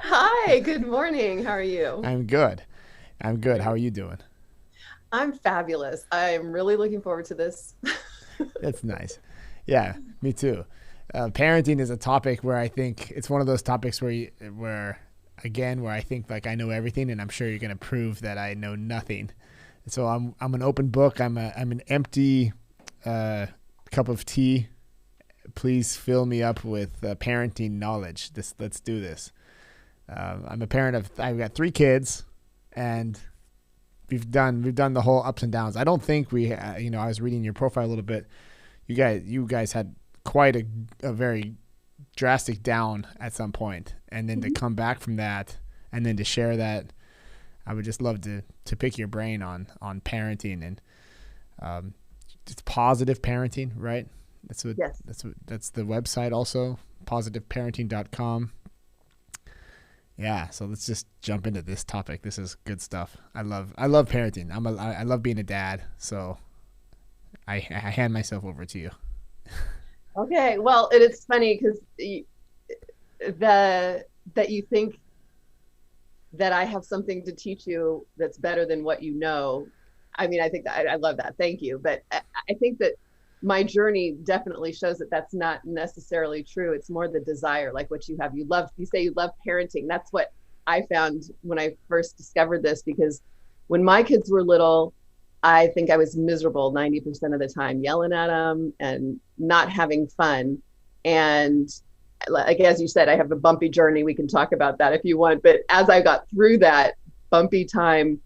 Hi, good morning. How are you? I'm good. I'm good. How Great. are you doing? I'm fabulous. I'm really looking forward to this. That's nice. Yeah, me too. Parenting is a topic where I think it's one of those topics where I think like I know everything, and I'm sure you're going to prove that I know nothing. So I'm an open book. I'm an empty uh, cup of tea. Please fill me up with parenting knowledge. Let's do this. I'm a parent of. I've got three kids, and we've done the whole ups and downs. I don't think I was reading your profile a little bit. You guys had quite a very drastic down at some point, and then to Mhm. come back from that, and then to share that. I would just love to pick your brain on parenting and um, it's positive parenting, right? That's what Yes. that's the website also, positiveparenting.com. Yeah, so let's just jump into this topic. This is good stuff. I love parenting. I love being a dad. So I hand myself over to you. Okay. Well, it is funny because the that you think that I have something to teach you that's better than what you know. I mean, I think that I love that. Thank you. But I think that my journey definitely shows that that's not necessarily true. It's more the desire, like what you have. You say you love parenting. That's what I found when I first discovered this, because when my kids were little, I think I was miserable 90% of the time, yelling at them and not having fun. And like as you said, I have a bumpy journey. We can talk about that if you want. But as I got through that bumpy time,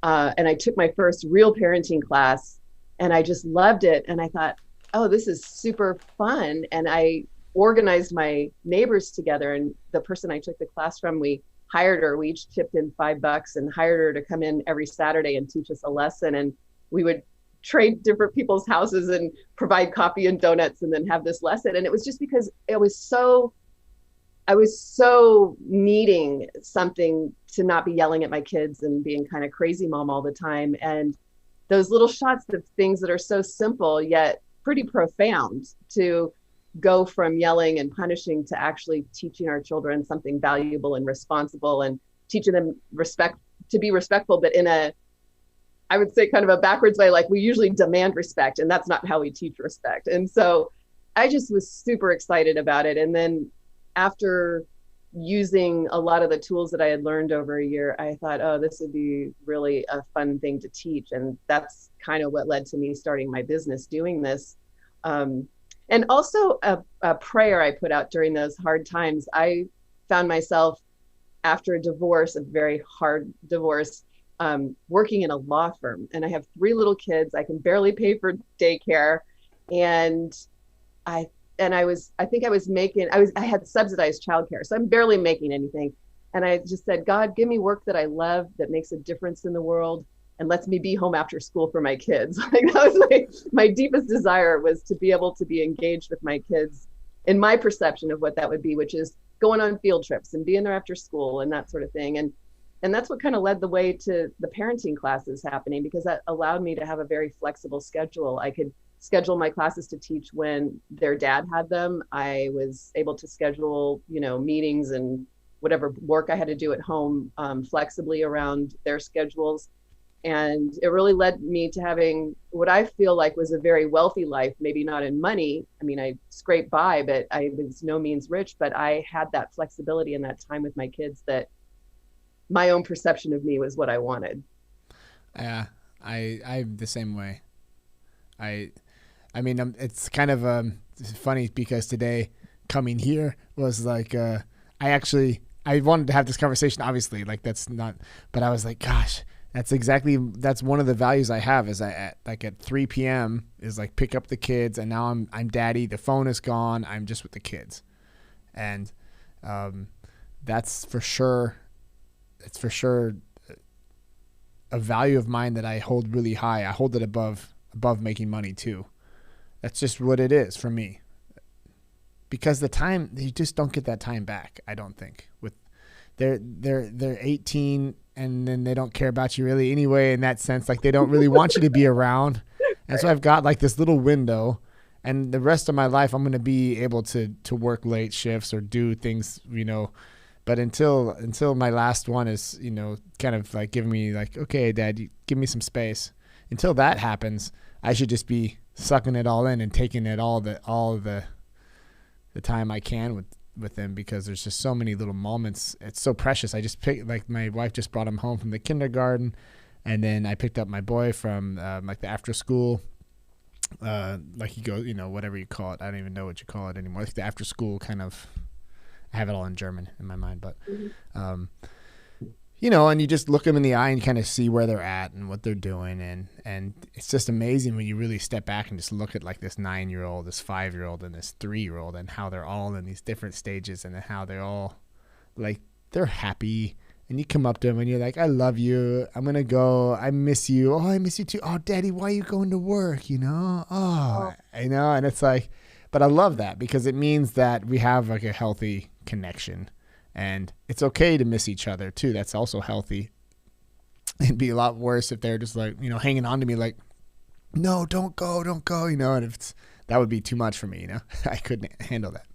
and I took my first real parenting class, and I just loved it. And I thought, oh, this is super fun. And I organized my neighbors together, and the person I took the class from, we hired her. We each chipped in $5 and hired her to come in every Saturday and teach us a lesson. And we would trade different people's houses and provide coffee and donuts and then have this lesson. And it was just because I was so needing something to not be yelling at my kids and being kind of crazy mom all the time. And those little shots of things that are so simple yet pretty profound, to go from yelling and punishing to actually teaching our children something valuable and responsible, and teaching them respect, to be respectful, but in a, I would say, kind of a backwards way. Like, we usually demand respect, and that's not how we teach respect. And so I just was super excited about it. And then after using a lot of the tools that I had learned over a year, I thought, oh, this would be really a fun thing to teach. And that's kind of what led to me starting my business doing this. And also a prayer I put out during those hard times. I found myself, after a divorce, a very hard divorce, working in a law firm. And I have three little kids. I can barely pay for daycare. And I I think I had subsidized childcare, so I'm barely making anything. And I just said, God, give me work that I love, that makes a difference in the world, and lets me be home after school for my kids. Like, that was my deepest desire, was to be able to be engaged with my kids in my perception of what that would be, which is going on field trips and being there after school and that sort of thing. And that's what kind of led the way to the parenting classes happening, because that allowed me to have a very flexible schedule. I could schedule my classes to teach when their dad had them. I was able to schedule, meetings and whatever work I had to do at home, flexibly around their schedules. And it really led me to having what I feel like was a very wealthy life, maybe not in money. I mean, I scraped by, but I was no means rich, but I had that flexibility and that time with my kids, that my own perception of me was what I wanted. Yeah, I'm the same way. I I mean, it's kind of funny because today coming here was like I wanted to have this conversation. Obviously, like that's not, but I was like, gosh, that's one of the values I have. Is at 3 p.m. is like pick up the kids, and now I'm daddy. The phone is gone. I'm just with the kids, and um, that's for sure. It's for sure a value of mine that I hold really high. I hold it above making money too. That's just what it is for me. Because the time, you just don't get that time back. I don't think with they're 18, and then they don't care about you really anyway, in that sense. Like, they don't really want you to be around. And so Right. I've got like this little window, and the rest of my life I'm going to be able to work late shifts or do things, But until my last one is, kind of like giving me like, okay, Dad, you give me some space. Until that happens, I should just be sucking it all in and taking it all the time I can with them, because there's just so many little moments. It's so precious. I just picked, like, my wife just brought him home from the kindergarten, and then I picked up my boy from like the after school, like you go, whatever you call it. I don't even know what you call it anymore. Like the after school kind of. I have it all in German in my mind, but, and you just look them in the eye and kind of see where they're at and what they're doing. And it's just amazing when you really step back and just look at like this 9-year-old, this 5-year-old, and this 3-year-old, and how they're all in these different stages, and how they're all like, they're happy. And you come up to them and you're like, I love you. I'm going to go. I miss you. Oh, I miss you too. Oh, Daddy, why are you going to work? Oh, and it's like, but I love that, because it means that we have like a healthy connection, and it's okay to miss each other too. That's also healthy. It'd be a lot worse if they're just like, hanging on to me like, no, don't go. And if that would be too much for me, I couldn't handle that.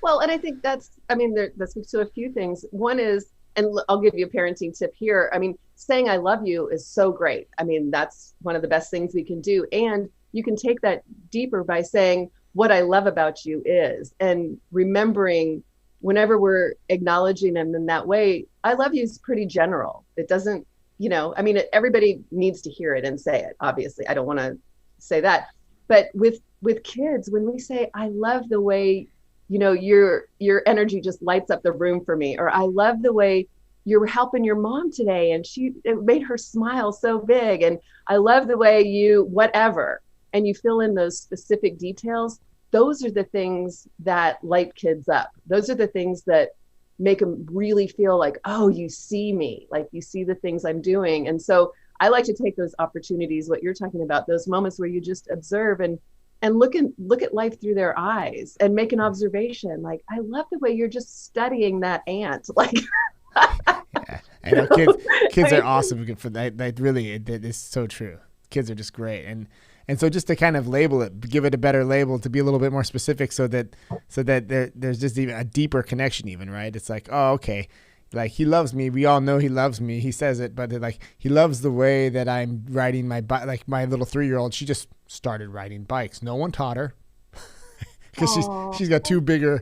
Well, and I think that speaks to a few things. One is, and I'll give you a parenting tip here. Saying I love you is so great. That's one of the best things we can do. And you can take that deeper by saying, what I love about you is, and remembering whenever we're acknowledging them in that way, I love you is pretty general. It doesn't, everybody needs to hear it and say it. Obviously, I don't want to say that, but with kids, when we say, I love the way, your energy just lights up the room for me, or I love the way you're helping your mom today, and it made her smile so big, and I love the way you whatever. And you fill in those specific details, those are the things that light kids up. Those are the things that make them really feel like, oh, you see me, like you see the things I'm doing. And so I like to take those opportunities, what you're talking about, those moments where you just observe and look at life through their eyes and make an observation. Like, I love the way you're just studying that ant. Like, yeah, I know kids are awesome for that. Like, really, it is so true. Kids are just great. And so just to kind of label it, give it a better label, to be a little bit more specific, so that there's just even a deeper connection even, right? It's like, oh, okay, like he loves me. We all know he loves me. He says it, but like he loves the way that I'm riding my bike. Like my little 3-year-old, she just started riding bikes. No one taught her, because she's got 2 bigger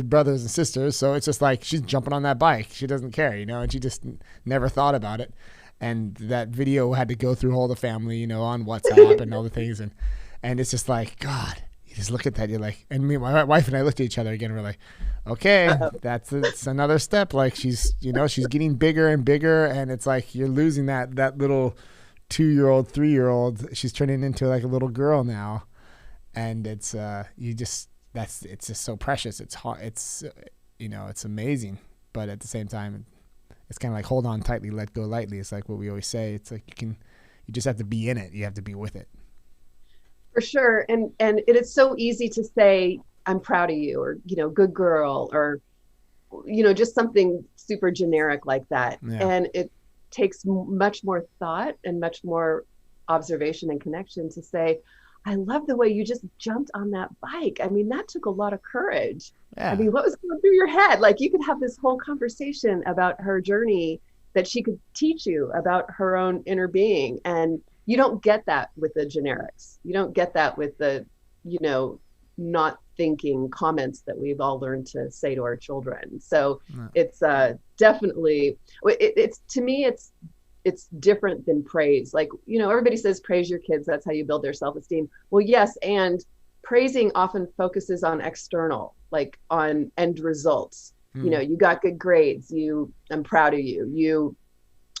brothers and sisters. So it's just like she's jumping on that bike. She doesn't care, and she just never thought about it. And that video had to go through all the family, on WhatsApp and all the things. And it's just like, God, you just look at that. You're like, and my wife and I looked at each other again. And we're like, okay, it's another step. Like she's getting bigger and bigger. And it's like, you're losing that little 2-year-old, 3-year-old. She's turning into like a little girl now. And it's, it's just so precious. It's hard. It's amazing. But at the same time, it's kind of like, hold on tightly, let go lightly. It's like what we always say. It's like you just have to be in it. You have to be with it. For sure. And it is so easy to say, I'm proud of you, or, good girl, or, just something super generic like that. Yeah. And it takes much more thought and much more observation and connection to say, I love the way you just jumped on that bike. That took a lot of courage. Yeah. What was going through your head? Like, you could have this whole conversation about her journey that she could teach you about her own inner being. And you don't get that with the generics. You don't get that with the, not thinking comments that we've all learned to say to our children. So it's definitely, to me, it's different than praise. Like, everybody says praise your kids. That's how you build their self-esteem. Well, yes. And praising often focuses on external, like on end results. You got good grades. I'm proud of you. You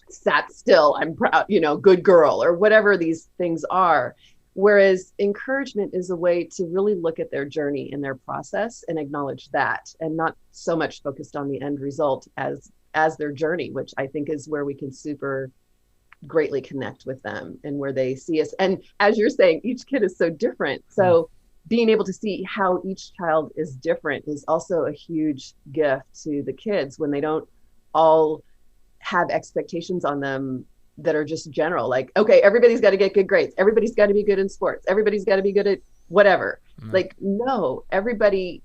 sat still. I'm proud, good girl, or whatever these things are. Whereas encouragement is a way to really look at their journey and their process and acknowledge that, and not so much focused on the end result as their journey, which I think is where we can super greatly connect with them and where they see us. And as you're saying, each kid is so different. So being able to see how each child is different is also a huge gift to the kids, when they don't all have expectations on them that are just general. Like, okay, everybody's got to get good grades. Everybody's got to be good in sports. Everybody's got to be good at whatever. Like, no, everybody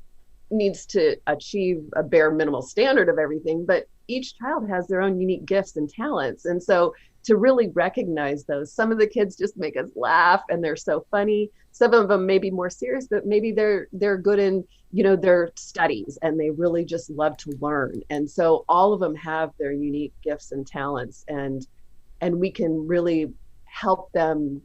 needs to achieve a bare minimal standard of everything, but each child has their own unique gifts and talents. And so to really recognize those, some of the kids just make us laugh and they're so funny. Some of them may be more serious, but maybe they're good in, their studies and they really just love to learn. And so all of them have their unique gifts and talents, and we can really help them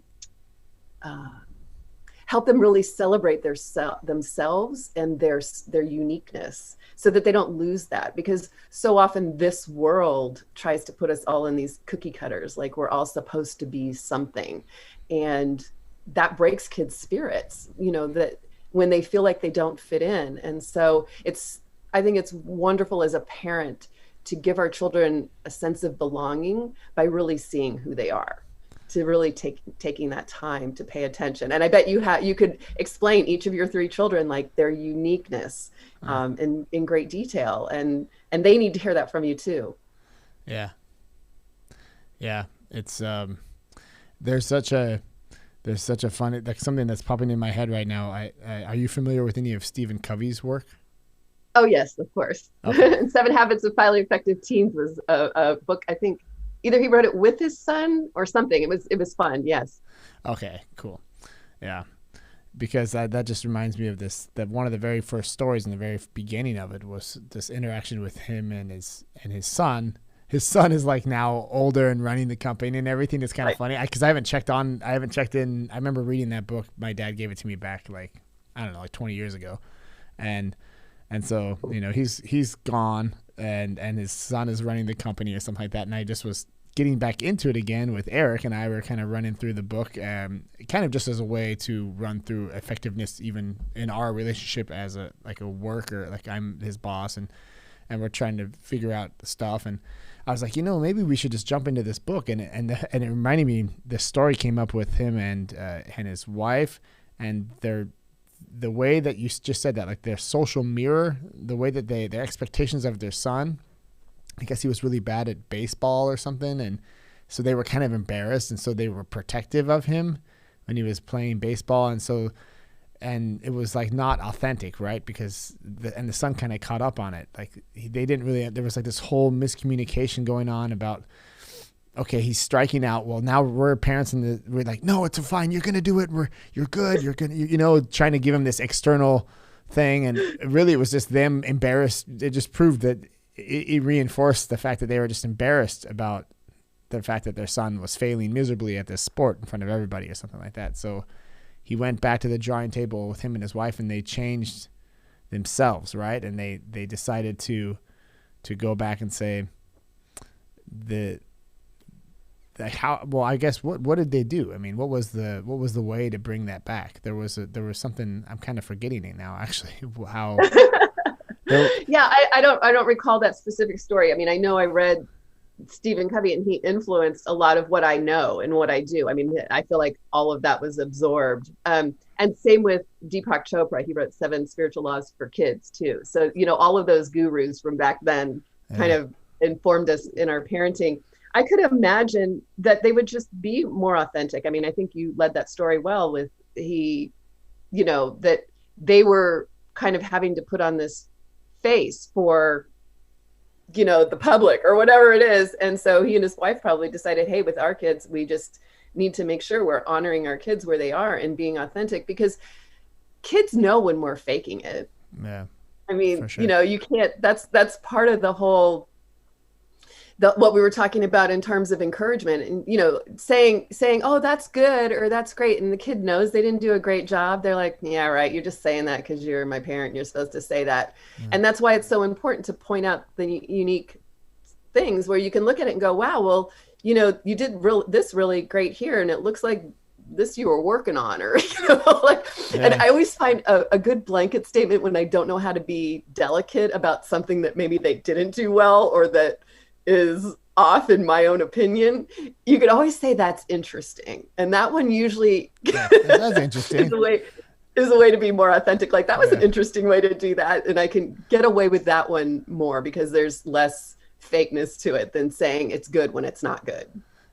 really celebrate themselves and their uniqueness, so that they don't lose that. Because so often this world tries to put us all in these cookie cutters, like we're all supposed to be something, and that breaks kids' spirits, that when they feel like they don't fit in. And so I think it's wonderful as a parent to give our children a sense of belonging by really seeing who they are, to really taking that time to pay attention. And I bet you could explain each of your three children, like their uniqueness, in great detail, and they need to hear that from you too. Yeah. It's there's such a funny, like, something that's popping in my head right now. Are you familiar with any of Stephen Covey's work? Oh yes, of course. Okay. 7 Habits of Highly Effective Teens was a book. I think either he wrote it with his son or something. It was fun. Yes. Okay, cool. Yeah. Because that just reminds me of this, that one of the very first stories in the very beginning of it was this interaction with him and his son. His son is like now older and running the company and everything. It's kind of funny because I haven't checked in. I remember reading that book. My dad gave it to me back like 20 years ago. And so, he's gone and his son is running the company or something like that. And I just was getting back into it again with Eric, and I were kind of running through the book, kind of just as a way to run through effectiveness, even in our relationship as a worker. Like, I'm his boss and we're trying to figure out the stuff. And I was like, maybe we should just jump into this book. And it reminded me, this story came up with him and his wife, and the way that you just said that, like their social mirror, the way that their expectations of their son. I guess he was really bad at baseball or something, and so they were kind of embarrassed, and so they were protective of him when he was playing baseball, and it was like not authentic, right? Because the son kind of caught up on it. Like they didn't really. There was like this whole miscommunication going on about, okay, he's striking out. Well, now we're parents, and we're like, no, it's fine. You're gonna do it. You're good. You're gonna, trying to give him this external thing, and really it was just them embarrassed. It just proved that. It reinforced the fact that they were just embarrassed about the fact that their son was failing miserably at this sport in front of everybody or something like that. So he went back to the drawing table with him and his wife, and they changed themselves, right? And they decided to go back and say I guess what did they do? I mean, what was the way to bring that back? There was something, I'm kind of forgetting it now, actually. How Yeah, I don't recall that specific story. I mean, I know I read Stephen Covey, and he influenced a lot of what I know and what I do. I mean, I feel like all of that was absorbed. And same with Deepak Chopra. He wrote 7 Spiritual Laws for Kids too. So, all of those gurus from back then kind of informed us in our parenting. I could imagine that they would just be more authentic. I mean, I think you led that story well with that they were kind of having to put on this face for the public or whatever it is. And so he and his wife probably decided, hey, with our kids, we just need to make sure we're honoring our kids where they are and being authentic, because kids know when we're faking it. Yeah. I mean, sure. You can't, that's part of the whole, what we were talking about in terms of encouragement, and saying, oh, that's good, or that's great, and the kid knows they didn't do a great job. They're like, yeah, right, you're just saying that because you're my parent, you're supposed to say that. And that's why it's so important to point out the unique things where you can look at it and go, wow, well, you did this really great here, and it looks like this you were working on, or And I always find a good blanket statement when I don't know how to be delicate about something that maybe they didn't do well, or that is off in my own opinion. You could always say that's interesting, and that one usually that's interesting. is a way to be more authentic. Like, that was an interesting way to do that, and I can get away with that one more because there's less fakeness to it than saying it's good when it's not good.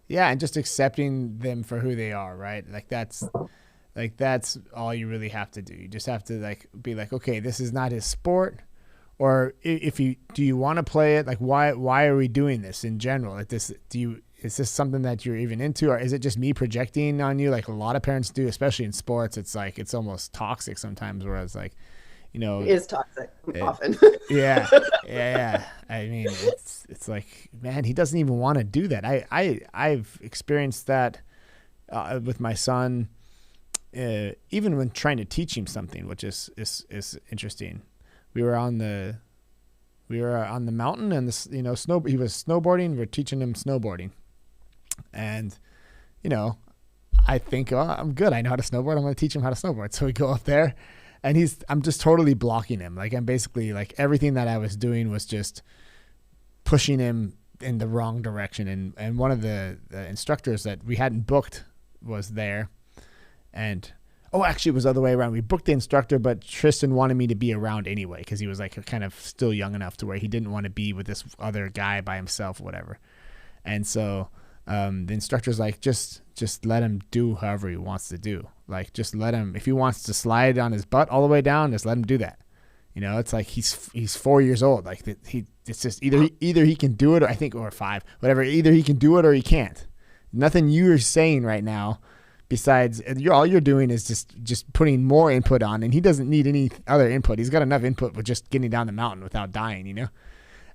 Yeah, and just accepting them for who they are, right? Like, that's Like that's all you really have to do. You just have to like be like, okay, this is not his sport. Or if you do you want to play it? Like why are we doing this in general? Like this is this something that you're even into, or is it just me projecting on you like a lot of parents do, especially in sports? It's like it's almost toxic sometimes, whereas like, you know, It is toxic often. yeah. I mean, it's like, man, he doesn't even want to do that. I've experienced that with my son, even when trying to teach him something, which is interesting. We were on the mountain, and this, you know, he was snowboarding. We were teaching him snowboarding, and you know, I think, oh, I'm good. I know how to snowboard. I'm going to teach him how to snowboard. So we go up there, and I'm just totally blocking him. Like I'm basically like everything that I was doing was just pushing him in the wrong direction. And one of the instructors that we hadn't booked was there, and actually it was the other way around. We booked the instructor, but Tristan wanted me to be around anyway because he was like kind of still young enough to where he didn't want to be with this other guy by himself or whatever. And so the instructor's like, just let him do however he wants to do. Like just let him, if he wants to slide on his butt all the way down, just let him do that. You know, it's like he's 4 years old. Like it's just either he can do it, or I think, or 5, whatever. Either he can do it or he can't. Nothing you're saying right now. Besides, all you're doing is just putting more input on, and he doesn't need any other input. He's got enough input with just getting down the mountain without dying, you know.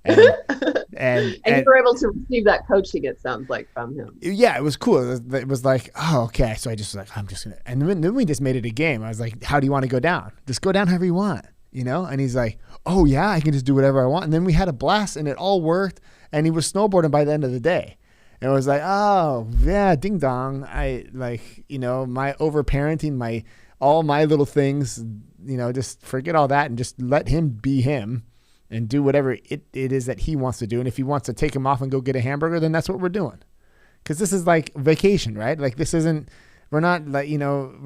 And you were able to receive that coaching, it sounds like, from him. Yeah, it was cool. It was like, oh, okay. So I just was like, I'm just gonna. And then we just made it a game. I was like, how do you want to go down? Just go down however you want, you know. And he's like, oh yeah, I can just do whatever I want. And then we had a blast, and it all worked. And he was snowboarding by the end of the day. And it was like, oh yeah, ding dong. I like, you know, my overparenting, all my little things, you know, just forget all that and just let him be him and do whatever it is that he wants to do. And if he wants to take him off and go get a hamburger, then that's what we're doing. Cause this is like vacation, right? Like this isn't, we're not like, you know,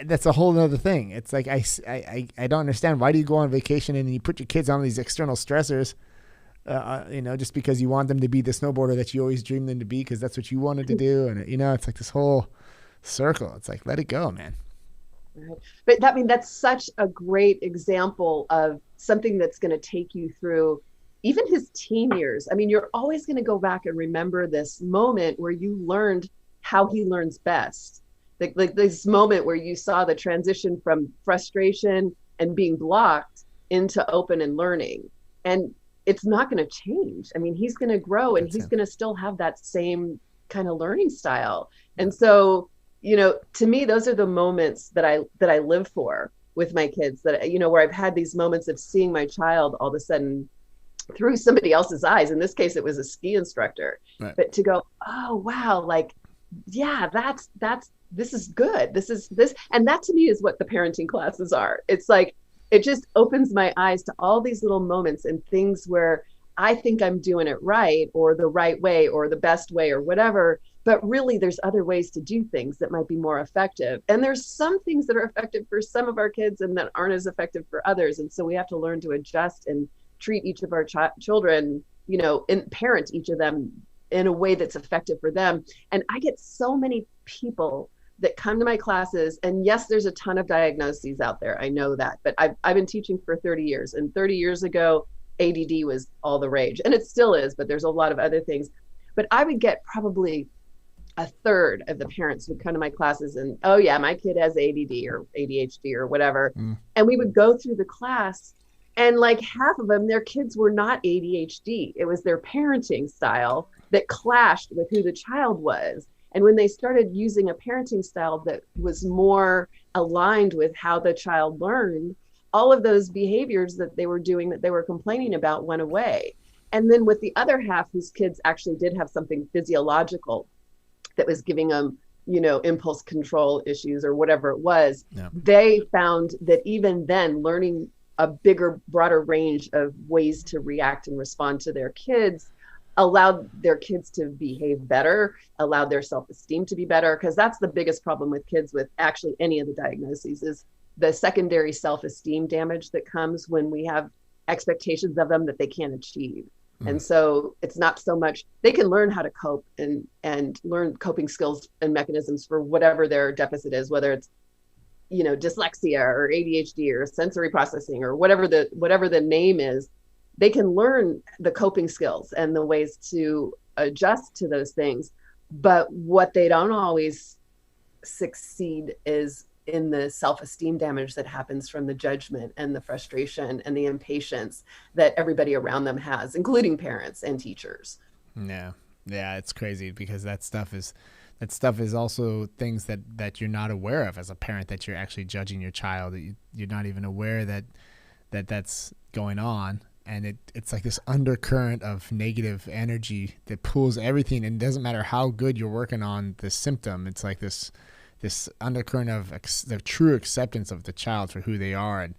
that's a whole nother thing. It's like, I don't understand. Why do you go on vacation and you put your kids on these external stressors? You know, just because you want them to be the snowboarder that you always dreamed them to be, because that's what you wanted to do. And, you know, it's like this whole circle. It's like, let it go, man. Right. But that's such a great example of something that's going to take you through even his teen years. I mean, you're always going to go back and remember this moment where you learned how he learns best. Like this moment where you saw the transition from frustration and being blocked into open and learning. And it's not going to change. I mean, he's going to grow, and he's going to still have that same kind of learning style. And so, you know, to me, those are the moments that I live for with my kids, that, you know, where I've had these moments of seeing my child all of a sudden through somebody else's eyes. In this case, it was a ski instructor, right. But to go, oh, wow. Like, yeah, this is good. This. And that to me is what the parenting classes are. It's like, it just opens my eyes to all these little moments and things where I think I'm doing it right, or the right way, or the best way, or whatever. But really, there's other ways to do things that might be more effective. And there's some things that are effective for some of our kids and that aren't as effective for others. And so we have to learn to adjust and treat each of our children, you know, and parent each of them in a way that's effective for them. And I get so many people that come to my classes, and yes, there's a ton of diagnoses out there. I know that, but I've been teaching for 30 years, and 30 years ago, ADD was all the rage, and it still is, but there's a lot of other things. But I would get probably a third of the parents would come to my classes and, oh yeah, my kid has ADD or ADHD or whatever. And we would go through the class, and like half of them, their kids were not ADHD. It was their parenting style that clashed with who the child was. And when they started using a parenting style that was more aligned with how the child learned, all of those behaviors that they were doing, that they were complaining about, went away. And then with the other half, whose kids actually did have something physiological that was giving them, you know, impulse control issues or whatever it was, they found that even then, learning a bigger, broader range of ways to react and respond to their kids allowed their kids to behave better, allowed their self-esteem to be better, because that's the biggest problem with kids with actually any of the diagnoses, is the secondary self-esteem damage that comes when we have expectations of them that they can't achieve. And so it's not so much, they can learn how to cope and learn coping skills and mechanisms for whatever their deficit is, whether it's, dyslexia or ADHD or sensory processing or whatever the name is. They can learn the coping skills and the ways to adjust to those things. But what they don't always succeed is in the self-esteem damage that happens from the judgment and the frustration and the impatience that everybody around them has, including parents and teachers. Yeah. It's crazy because that stuff is also things that you're not aware of as a parent, that you're actually judging your child. You're not even aware that that's going on. And it's like this undercurrent of negative energy that pulls everything. And it doesn't matter how good you're working on the symptom. It's like this undercurrent of the true acceptance of the child for who they are, and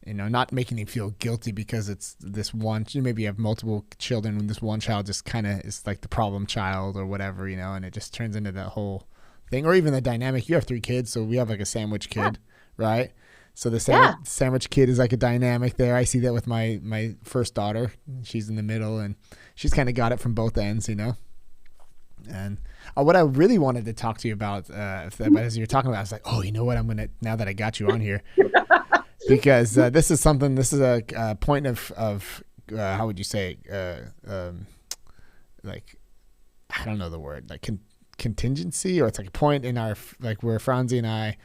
not making them feel guilty because it's this one. Maybe you have multiple children and this one child just kind of is like the problem child or whatever, and it just turns into that whole thing. Or even the dynamic. You have 3 kids, so we have like a sandwich kid, right? So the sandwich kid is like a dynamic there. I see that with my first daughter. She's in the middle, and she's kind of got it from both ends, And what I really wanted to talk to you about, as you're talking about, I was like, oh, you know what? Now that I got you on here, because this is a point of how would you say, like, I don't know the word, like contingency, or it's like a point in our, like, where Franzi and I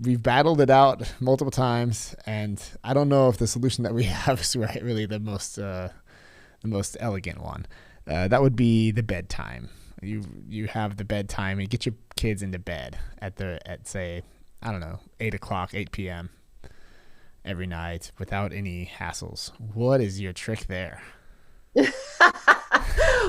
we've battled it out multiple times, and I don't know if the solution that we have is really the most elegant one. That would be the bedtime. You have the bedtime and get your kids into bed at say, I don't know, 8 p.m. every night without any hassles. What is your trick there?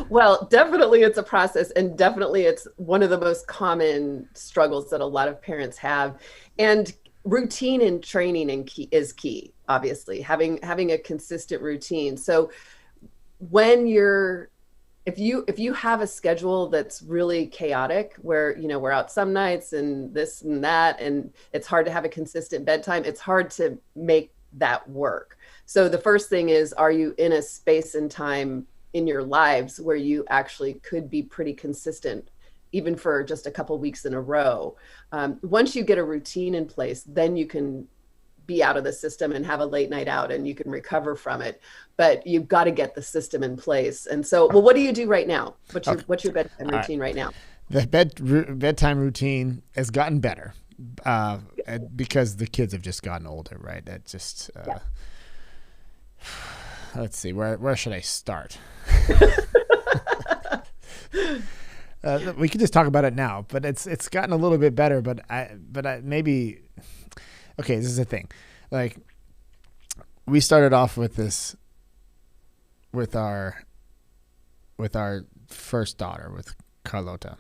Well, definitely it's a process, and definitely it's one of the most common struggles that a lot of parents have. And routine and training is key, obviously, having a consistent routine. So if you have a schedule that's really chaotic, where, we're out some nights and this and that, and it's hard to have a consistent bedtime, it's hard to make that work. So the first thing is, are you in a space and time in your lives where you actually could be pretty consistent, even for just a couple weeks in a row? Once you get a routine in place, then you can be out of the system and have a late night out, and you can recover from it. But you've got to get the system in place. And so, well, what do you do right now? What's your bedtime routine right now? The bedtime routine has gotten better because the kids have just gotten older, right? That just let's see, where should I start? We could just talk about it now, but it's gotten a little bit better. But I maybe. Okay, this is the thing. Like, we started off with this with our first daughter, with Carlota.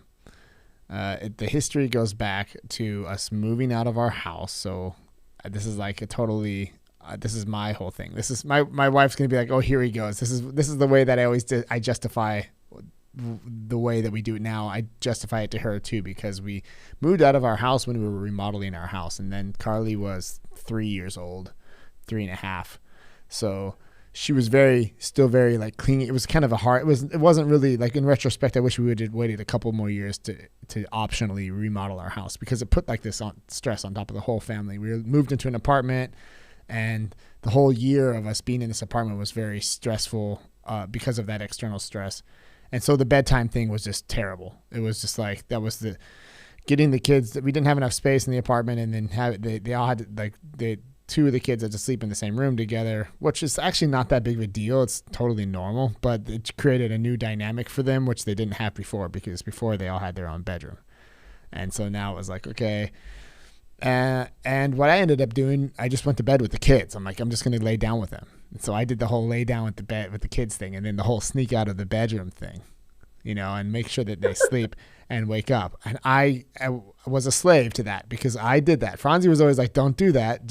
The history goes back to us moving out of our house. So this is like this is my whole thing. This is my wife's going to be like, oh, here he goes. This is the way that I justify the way that we do it now. I justify it to her too, because we moved out of our house when we were remodeling our house, and then Carly was 3 years old, 3.5. So she was still very like clingy. It was kind of it wasn't really like, in retrospect, I wish we would have waited a couple more years to optionally remodel our house, because it put like this stress on top of the whole family. We moved into an apartment, and the whole year of us being in this apartment was very stressful because of that external stress. And so the bedtime thing was just terrible. It was just like, that was getting the kids, we didn't have enough space in the apartment, and then they all had like two of the kids had to sleep in the same room together, which is actually not that big of a deal. It's totally normal, but it created a new dynamic for them, which they didn't have before, because before they all had their own bedroom. And so now it was like, okay. And what I ended up doing, I just went to bed with the kids. I'm like, I'm just going to lay down with them. And so I did the whole lay down with the kids thing, and then the whole sneak out of the bedroom thing, and make sure that they sleep and wake up. And I was a slave to that, because I did that. Franzi was always like, don't do that.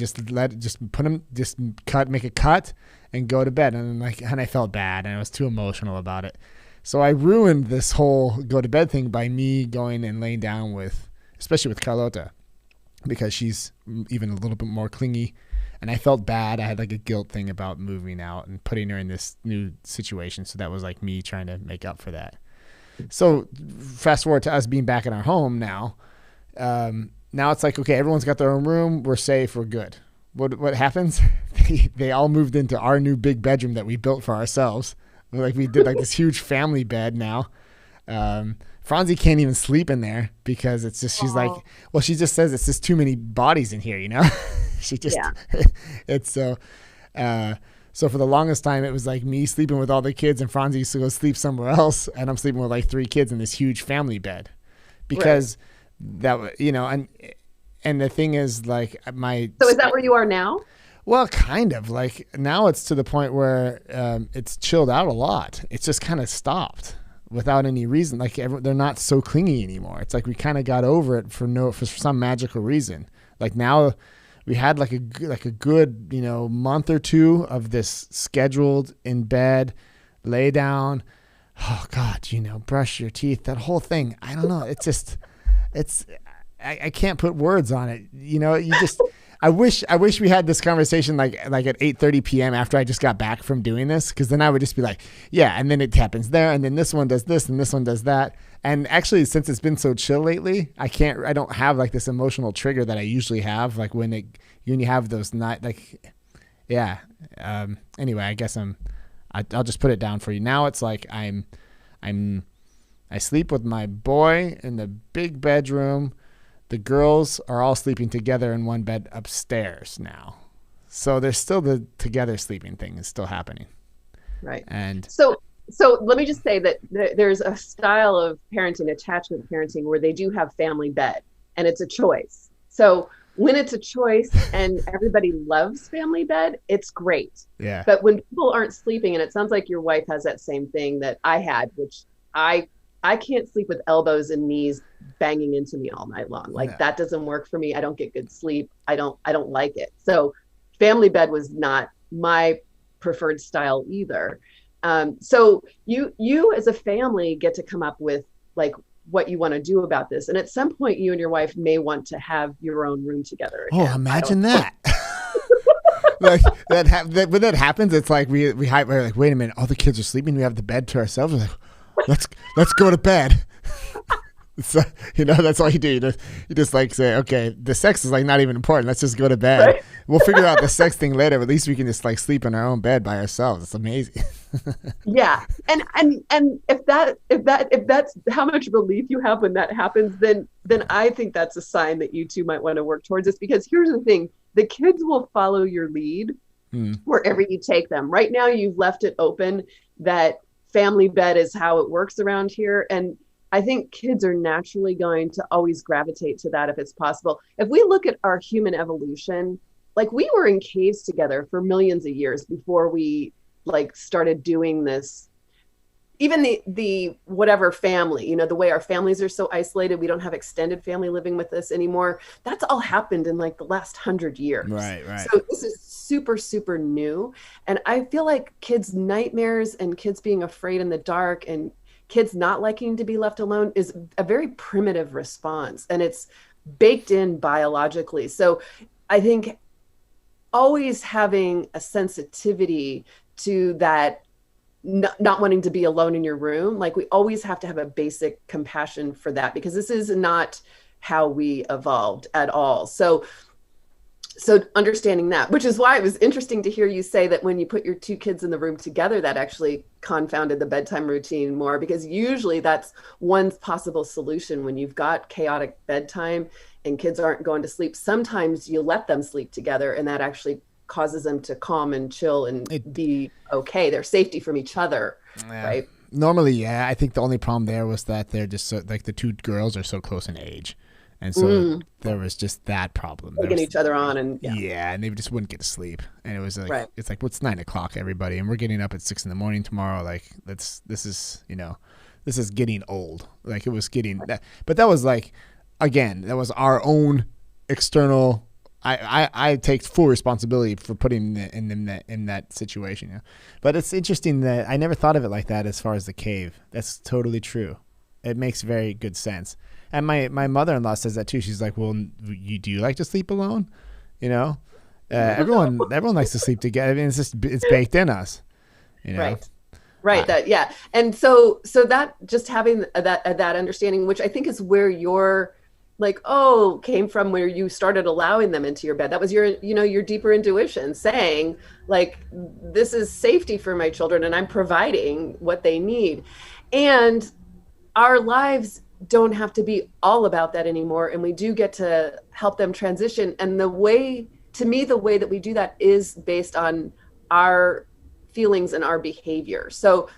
Make a cut and go to bed. And I felt bad, and I was too emotional about it. So I ruined this whole go to bed thing by me going and laying down especially with Carlota, because she's even a little bit more clingy. And I felt bad. I had like a guilt thing about moving out and putting her in this new situation. So that was like me trying to make up for that. So fast forward to us being back in our home now. Now it's like, okay, everyone's got their own room. We're safe. We're good. What happens? They all moved into our new big bedroom that we built for ourselves. Like we did like this huge family bed now. Franzi can't even sleep in there because it's just, she's like, well, she just says it's just too many bodies in here, you know? She just, it's so for the longest time, it was like me sleeping with all the kids and Franzi used to go sleep somewhere else. And I'm sleeping with like 3 kids in this huge family bed because that, you know, and the thing is like So is that where you are now? Well, kind of like now it's to the point where it's chilled out a lot. It's just kind of stopped without any reason. Like they're not so clingy anymore. It's like we kind of got over it for some magical reason. Like now we had like a good, you know, month or 2 of this scheduled in bed, lay down. Oh God, you know, brush your teeth, that whole thing. I don't know. It's just, I can't put words on it. You know, you just, I wish we had this conversation like at 8:30 p.m. after I just got back from doing this, because then I would just be like, yeah, and then it happens there, and then this one does this, and this one does that. And actually, since it's been so chill lately, I don't have like this emotional trigger that I usually have, like when you have those night, like, yeah. Anyway, I guess I'll just put it down for you. Now it's like I sleep with my boy in the big bedroom. The girls are all sleeping together in one bed upstairs now. So there's still the together sleeping thing is still happening. Right. And so let me just say that there's a style of parenting, attachment parenting, where they do have family bed and it's a choice. So when it's a choice and everybody loves family bed, it's great. Yeah. But when people aren't sleeping, and it sounds like your wife has that same thing that I had, which I can't sleep with elbows and knees banging into me all night long. Like that doesn't work for me. I don't get good sleep. I don't like it. So family bed was not my preferred style either. So you as a family get to come up with like what you want to do about this. And at some point you and your wife may want to have your own room together again. Oh, imagine that. Like when that happens, it's like we're like, wait a minute, all the kids are sleeping. We have the bed to ourselves. We're like, let's go to bed. So, you know, that's all you do. You just like say, okay, the sex is like not even important. Let's just go to bed. Right? We'll figure out the sex thing later. But at least we can just like sleep in our own bed by ourselves. It's amazing. Yeah, and if that's how much relief you have when that happens, then I think that's a sign that you two might want to work towards this. Because here's the thing: the kids will follow your lead wherever you take them. Right now, you've left it open that family bed is how it works around here, and I think kids are naturally going to always gravitate to that if it's possible. If we look at our human evolution, like we were in caves together for millions of years before we like started doing this. Even the whatever family, you know, the way our families are so isolated, we don't have extended family living with us anymore. That's all happened in like the last 100 years. Right. So this is super, super new. And I feel like kids' nightmares and kids being afraid in the dark and kids not liking to be left alone is a very primitive response, and it's baked in biologically. So I think always having a sensitivity to that, not wanting to be alone in your room, like we always have to have a basic compassion for that, because this is not how we evolved at all. So understanding that, which is why it was interesting to hear you say that when you put your 2 kids in the room together, that actually confounded the bedtime routine more, because usually that's one possible solution when you've got chaotic bedtime and kids aren't going to sleep. Sometimes you let them sleep together and that actually causes them to calm and chill and be okay. They're safety from each other, right? Normally, yeah. I think the only problem there was that they're just so, like the 2 girls are so close in age. And so there was just that problem. Taking each other on and and they just wouldn't get to sleep. And it was like, It's like, what's 9 o'clock, everybody? And we're getting up at 6 a.m. tomorrow. Like this is getting old. Like it was getting that, but that was like, again, that was our own external. I take full responsibility for putting in that situation. You know? But it's interesting that I never thought of it like that as far as the cave. That's totally true. It makes very good sense. And my mother-in-law says that too. She's like, well, do you like to sleep alone? You know, Everyone likes to sleep together. I mean, it's baked in us, you know. Right. Right. That, yeah. And so that just having that understanding, which I think is where your like, oh, came from, where you started allowing them into your bed. That was your, your deeper intuition saying like, this is safety for my children and I'm providing what they need. And our lives don't have to be all about that anymore. And we do get to help them transition. And the way that we do that is based on our feelings and our behavior. So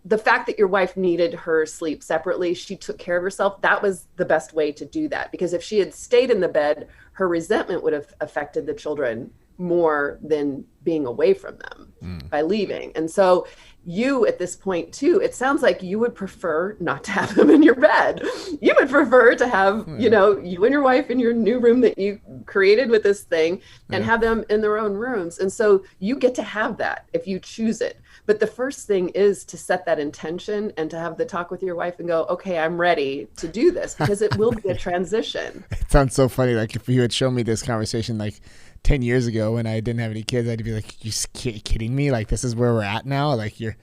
the fact that your wife needed her sleep separately, she took care of herself, that was the best way to do that. Because if she had stayed in the bed, her resentment would have affected the children more than being away from them by leaving. And so you, at this point too, it sounds like you would prefer not to have them in your bed. You would prefer to have, you and your wife in your new room that you created with this thing and have them in their own rooms. And so you get to have that if you choose it. But the first thing is to set that intention and to have the talk with your wife and go, okay, I'm ready to do this, because it will be a transition. It sounds so funny. Like if you had shown me this conversation like 10 years ago when I didn't have any kids, I'd be like, you kidding me? Like, this is where we're at now? Like you're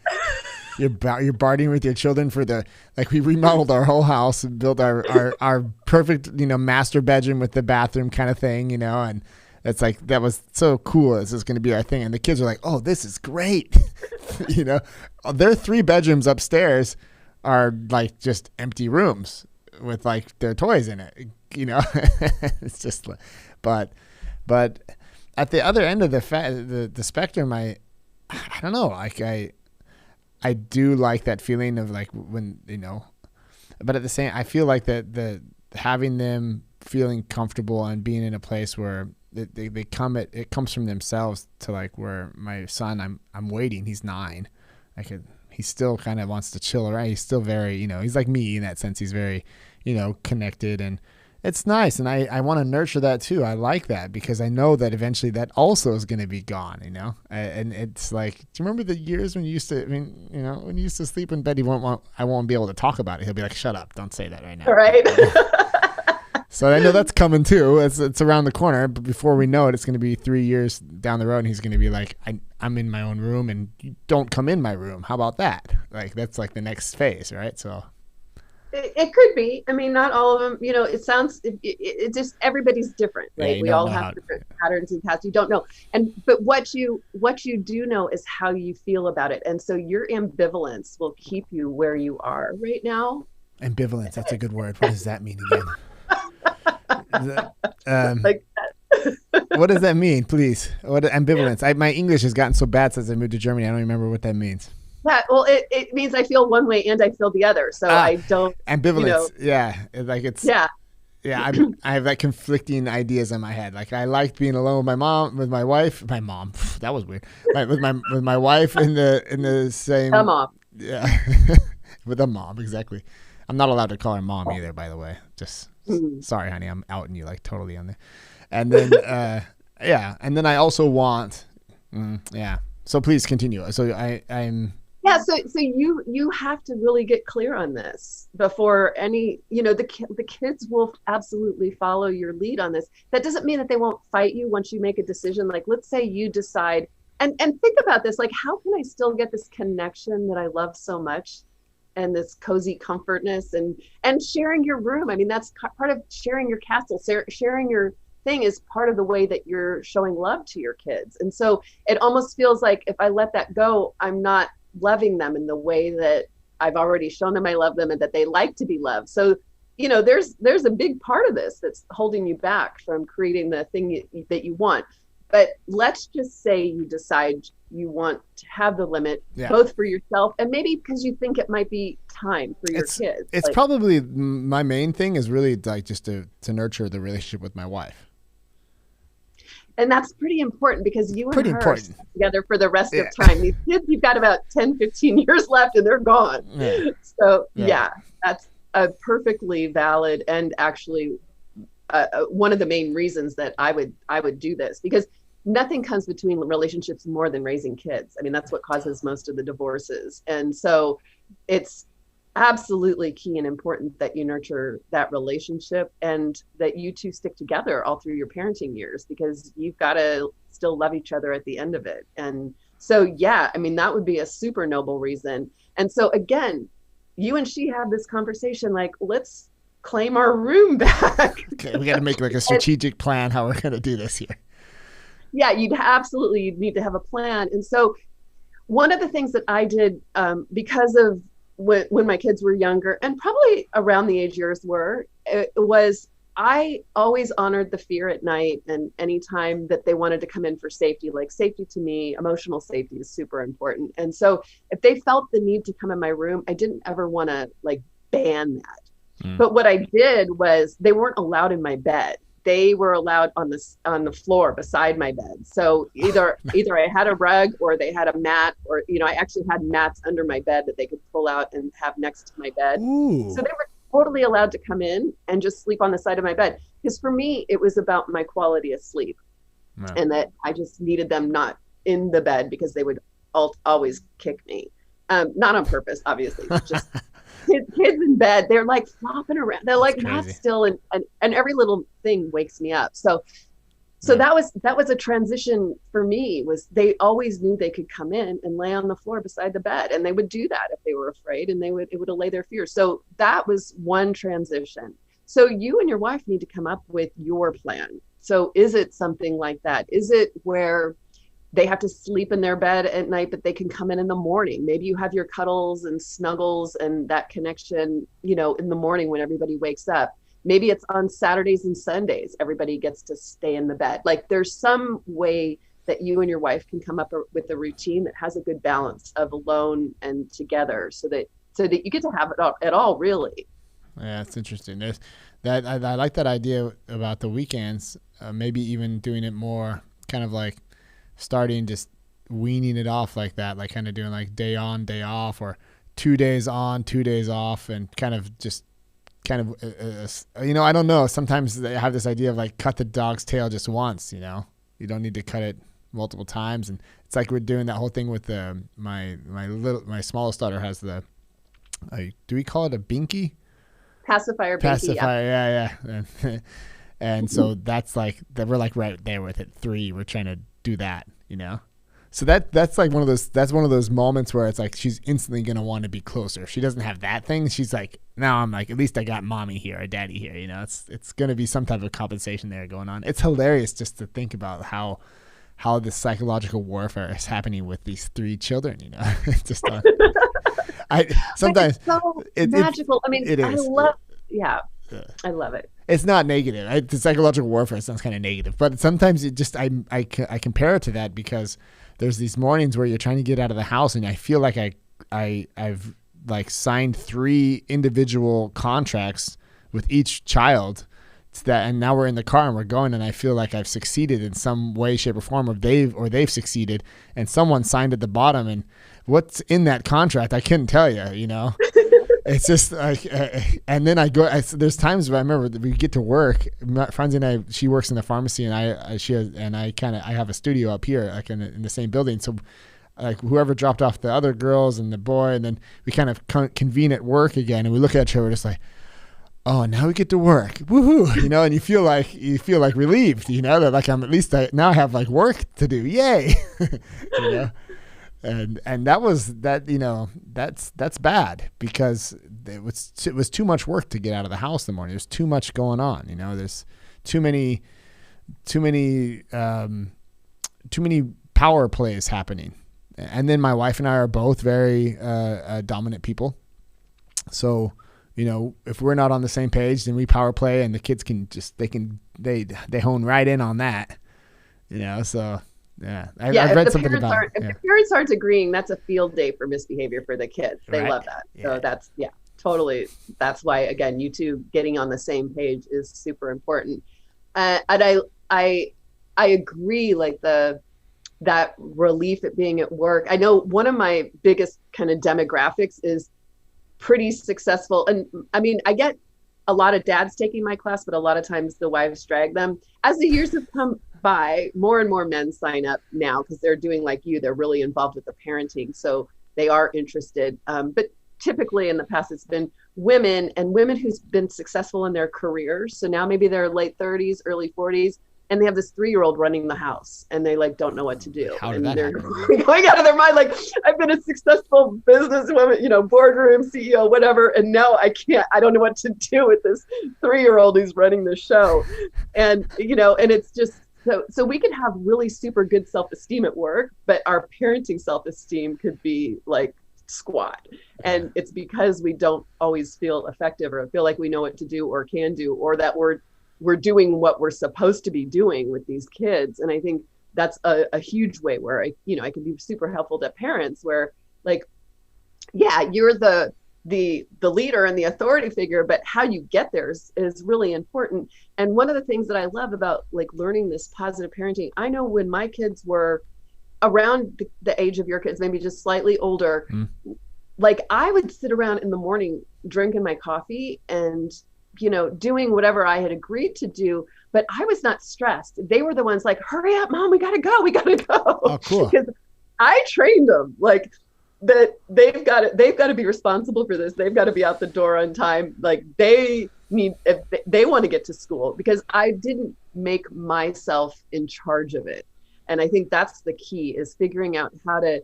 bartering with your children for we remodeled our whole house and built our perfect, master bedroom with the bathroom kind of thing, and it's like, that was so cool. This is going to be our thing. And the kids are like, oh, this is great. Their 3 bedrooms upstairs are like just empty rooms with like their toys in it, it's just, but at the other end of the spectrum, I don't know, like I do like that feeling of like when, but at the same, I feel like the having them feeling comfortable and being in a place where it comes from themselves to like where my son, I'm waiting. He's 9. He still kind of wants to chill around. He's still very, he's like me in that sense. He's very, connected, and it's nice. And I want to nurture that too. I like that because I know that eventually that also is going to be gone, and it's like, do you remember the years when you used to, when you used to sleep in bed, I won't be able to talk about it. He'll be like, shut up. Don't say that right now. Right. So I know that's coming too. It's around the corner, but before we know it, it's going to be 3 years down the road, and he's going to be like, I'm in my own room, and you don't come in my room. How about that? Like, that's like the next phase, right? So it could be. I mean, not all of them. It sounds. It just, everybody's different, right? Yeah, we all have different patterns and paths. You don't know, but what you do know is how you feel about it, and so your ambivalence will keep you where you are right now. Ambivalence. That's a good word. What does that mean again? Like what does that mean, please? What ambivalence? My English has gotten so bad since I moved to Germany. I don't remember what that means. Yeah, well, it means I feel one way and I feel the other. So I don't. Ambivalence. Yeah, like it's. Yeah. Yeah, I have like conflicting ideas in my head. Like I liked being alone with my wife. My mom. That was weird. With my wife in the same. A mom. Yeah, with a mom, exactly. I'm not allowed to call her mom either, by the way. Just sorry, honey, I'm outing you like totally on there. And then and then I also want So please continue. So I'm. Yeah, so you have to really get clear on this before any, the kids will absolutely follow your lead on this. That doesn't mean that they won't fight you once you make a decision. Like, let's say you decide, and think about this, like, how can I still get this connection that I love so much, and this cozy comfortness and sharing your room? I mean, that's part of sharing your castle. Sharing your thing is part of the way that you're showing love to your kids. And so it almost feels like if I let that go, I'm not loving them in the way that I've already shown them I love them and that they like to be loved. So, there's a big part of this that's holding you back from creating the thing that you want. But let's just say you decide you want to have the limit, both for yourself and maybe because you think it might be time for your kids. It's probably my main thing is really like just to nurture the relationship with my wife. And that's pretty important because you and her are together for the rest of time. These kids, you've got about 10, 15 years left and they're gone. Yeah. So that's a perfectly valid and actually one of the main reasons that I would do this, because nothing comes between relationships more than raising kids. I mean, that's what causes most of the divorces. And so it's absolutely key and important that you nurture that relationship and that you two stick together all through your parenting years, because you've got to still love each other at the end of it. And so, yeah, I mean, that would be a super noble reason. And so again, you and she have this conversation, like, let's claim our room back. Okay, we got to make like a strategic plan how we're going to do this here. Yeah, you'd need to have a plan. And so one of the things that I did, because of when my kids were younger and probably around the age yours were, it was I always honored the fear at night, and anytime that they wanted to come in for safety, like safety to me, emotional safety is super important. And so if they felt the need to come in my room, I didn't ever want to like ban that. But what I did was they weren't allowed in my bed. They were allowed on the floor beside my bed. So either I had a rug or they had a mat, or I actually had mats under my bed that they could pull out and have next to my bed. Ooh. So they were totally allowed to come in and just sleep on the side of my bed. Because for me, it was about my quality of sleep, and that I just needed them not in the bed because they would always kick me. Not on purpose, obviously, just kids in bed, they're like flopping around. They're like not still, and every little thing wakes me up. So that was a transition for me. Was they always knew they could come in and lay on the floor beside the bed, and they would do that if they were afraid, and it would allay their fear. So that was one transition. So you and your wife need to come up with your plan. So is it something like that? Is it where they have to sleep in their bed at night, but they can come in the morning? Maybe you have your cuddles and snuggles and that connection, in the morning when everybody wakes up. Maybe it's on Saturdays and Sundays, everybody gets to stay in the bed. Like there's some way that you and your wife can come up with a routine that has a good balance of alone and together, so that you get to have it all really. Yeah, it's interesting. I like that idea about the weekends, maybe even doing it more kind of like starting just weaning it off like that, like kind of doing like day on, day off, or 2 days on, 2 days off, and I don't know. Sometimes they have this idea of like cut the dog's tail just once, you don't need to cut it multiple times. And it's like we're doing that whole thing with my smallest daughter has do we call it a binky? Pacifier. Yeah. And so that's like that we're like right there with it. 3, we're trying to do that, so that's like one of those moments where it's like she's instantly going to want to be closer. She doesn't have that thing. She's like, now I'm like, at least I got mommy here or daddy here, it's going to be some type of compensation there going on. It's hilarious just to think about how this psychological warfare is happening with these 3 children, It's just sometimes it's so magical. it is. I love it. It's not negative. The psychological warfare sounds kind of negative, but sometimes it just I compare it to that because there's these mornings where you're trying to get out of the house, and I feel like I've like signed 3 individual contracts with each child. And now we're in the car and we're going, and I feel like I've succeeded in some way, shape, or form, or they've succeeded, and someone signed at the bottom, and what's in that contract I couldn't tell you. It's just like, and then there's times where I remember we get to work. Franzi and I, she works in the pharmacy, and I have a studio up here, like in the same building. So, like whoever dropped off the other girls and the boy, and then we kind of convene at work again, and we look at each other just like, oh, now we get to work, woohoo! And you feel like relieved, that like I'm at least now I have like work to do, yay! And that was that, that's bad because it was too much work to get out of the house in the morning. There's too much going on, there's too many power plays happening. And then my wife and I are both very dominant people, so if we're not on the same page, then we power play, and the kids they hone right in on that, so. Yeah, I've read something about it. If the parents aren't agreeing, that's a field day for misbehavior for the kids. They love that. Yeah. So that's, totally. That's why, again, you two getting on the same page is super important. And I agree, like that relief at being at work. I know one of my biggest kind of demographics is pretty successful. And I get a lot of dads taking my class, but a lot of times the wives drag them. As the years have come by, more and more men sign up now because they're doing like you. They're really involved with the parenting, so they are interested. But typically in the past, it's been women who's been successful in their careers. So now maybe they're late 30s, early 40s, and they have this 3-year-old running the house, and they like don't know what to do. How did and that they're happen? going out of their mind. Like, I've been a successful businesswoman, boardroom CEO, whatever. And now I don't know what to do with this 3-year-old who's running the show. And, and it's just, so we can have really super good self-esteem at work, but our parenting self-esteem could be like squat. And it's because we don't always feel effective or feel like we know what to do or can do, or that we're doing what we're supposed to be doing with these kids. And I think that's a huge way where I can be super helpful to parents where, like, yeah, you're the leader and the authority figure, but how you get there is really important. And one of the things that I love about like learning this positive parenting, I know when my kids were around the age of your kids, maybe just slightly older, like I would sit around in the morning drinking my coffee and doing whatever I had agreed to do, but I was not stressed. They were the ones like, hurry up, Mom, we gotta go. Oh, cool. Because I trained them like that. They've got to be responsible for this. They've got to be out the door on time. Like if they want to get to school, because I didn't make myself in charge of it. And I think that's the key, is figuring out how to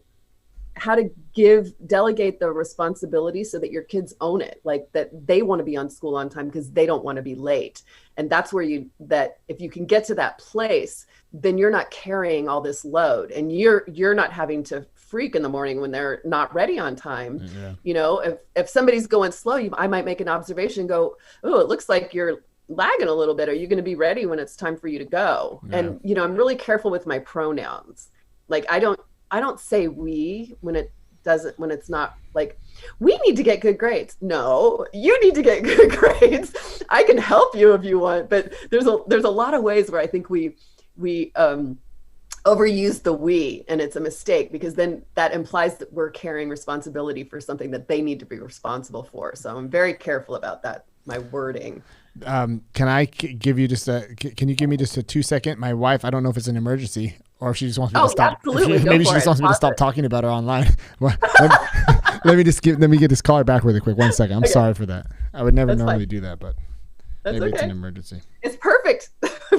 delegate the responsibility so that your kids own it, like that they want to be on school on time because they don't want to be late. And that's where if you can get to that place, then you're not carrying all this load, and you're not having to freak in the morning when they're not ready on time. Yeah. If somebody's going slow, I might make an observation, go, oh, it looks like you're lagging a little bit. Are you going to be ready when it's time for you to go? Yeah. And, I'm really careful with my pronouns. Like, I don't say we when it's not like, we need to get good grades. No, you need to get good grades. I can help you if you want, but there's a lot of ways where I think we overuse the we, and it's a mistake, because then that implies that we're carrying responsibility for something that they need to be responsible for. So I'm very careful about that, my wording. Can I give you can you give me just a 2-second? My wife, I don't know if it's an emergency or if she just wants me to stop. Absolutely. Maybe she just wants me to stop talking about her online. let me get this caller back really quick. 1 second. I'm sorry for that. I would never normally do that, but maybe it's an emergency. It's perfect.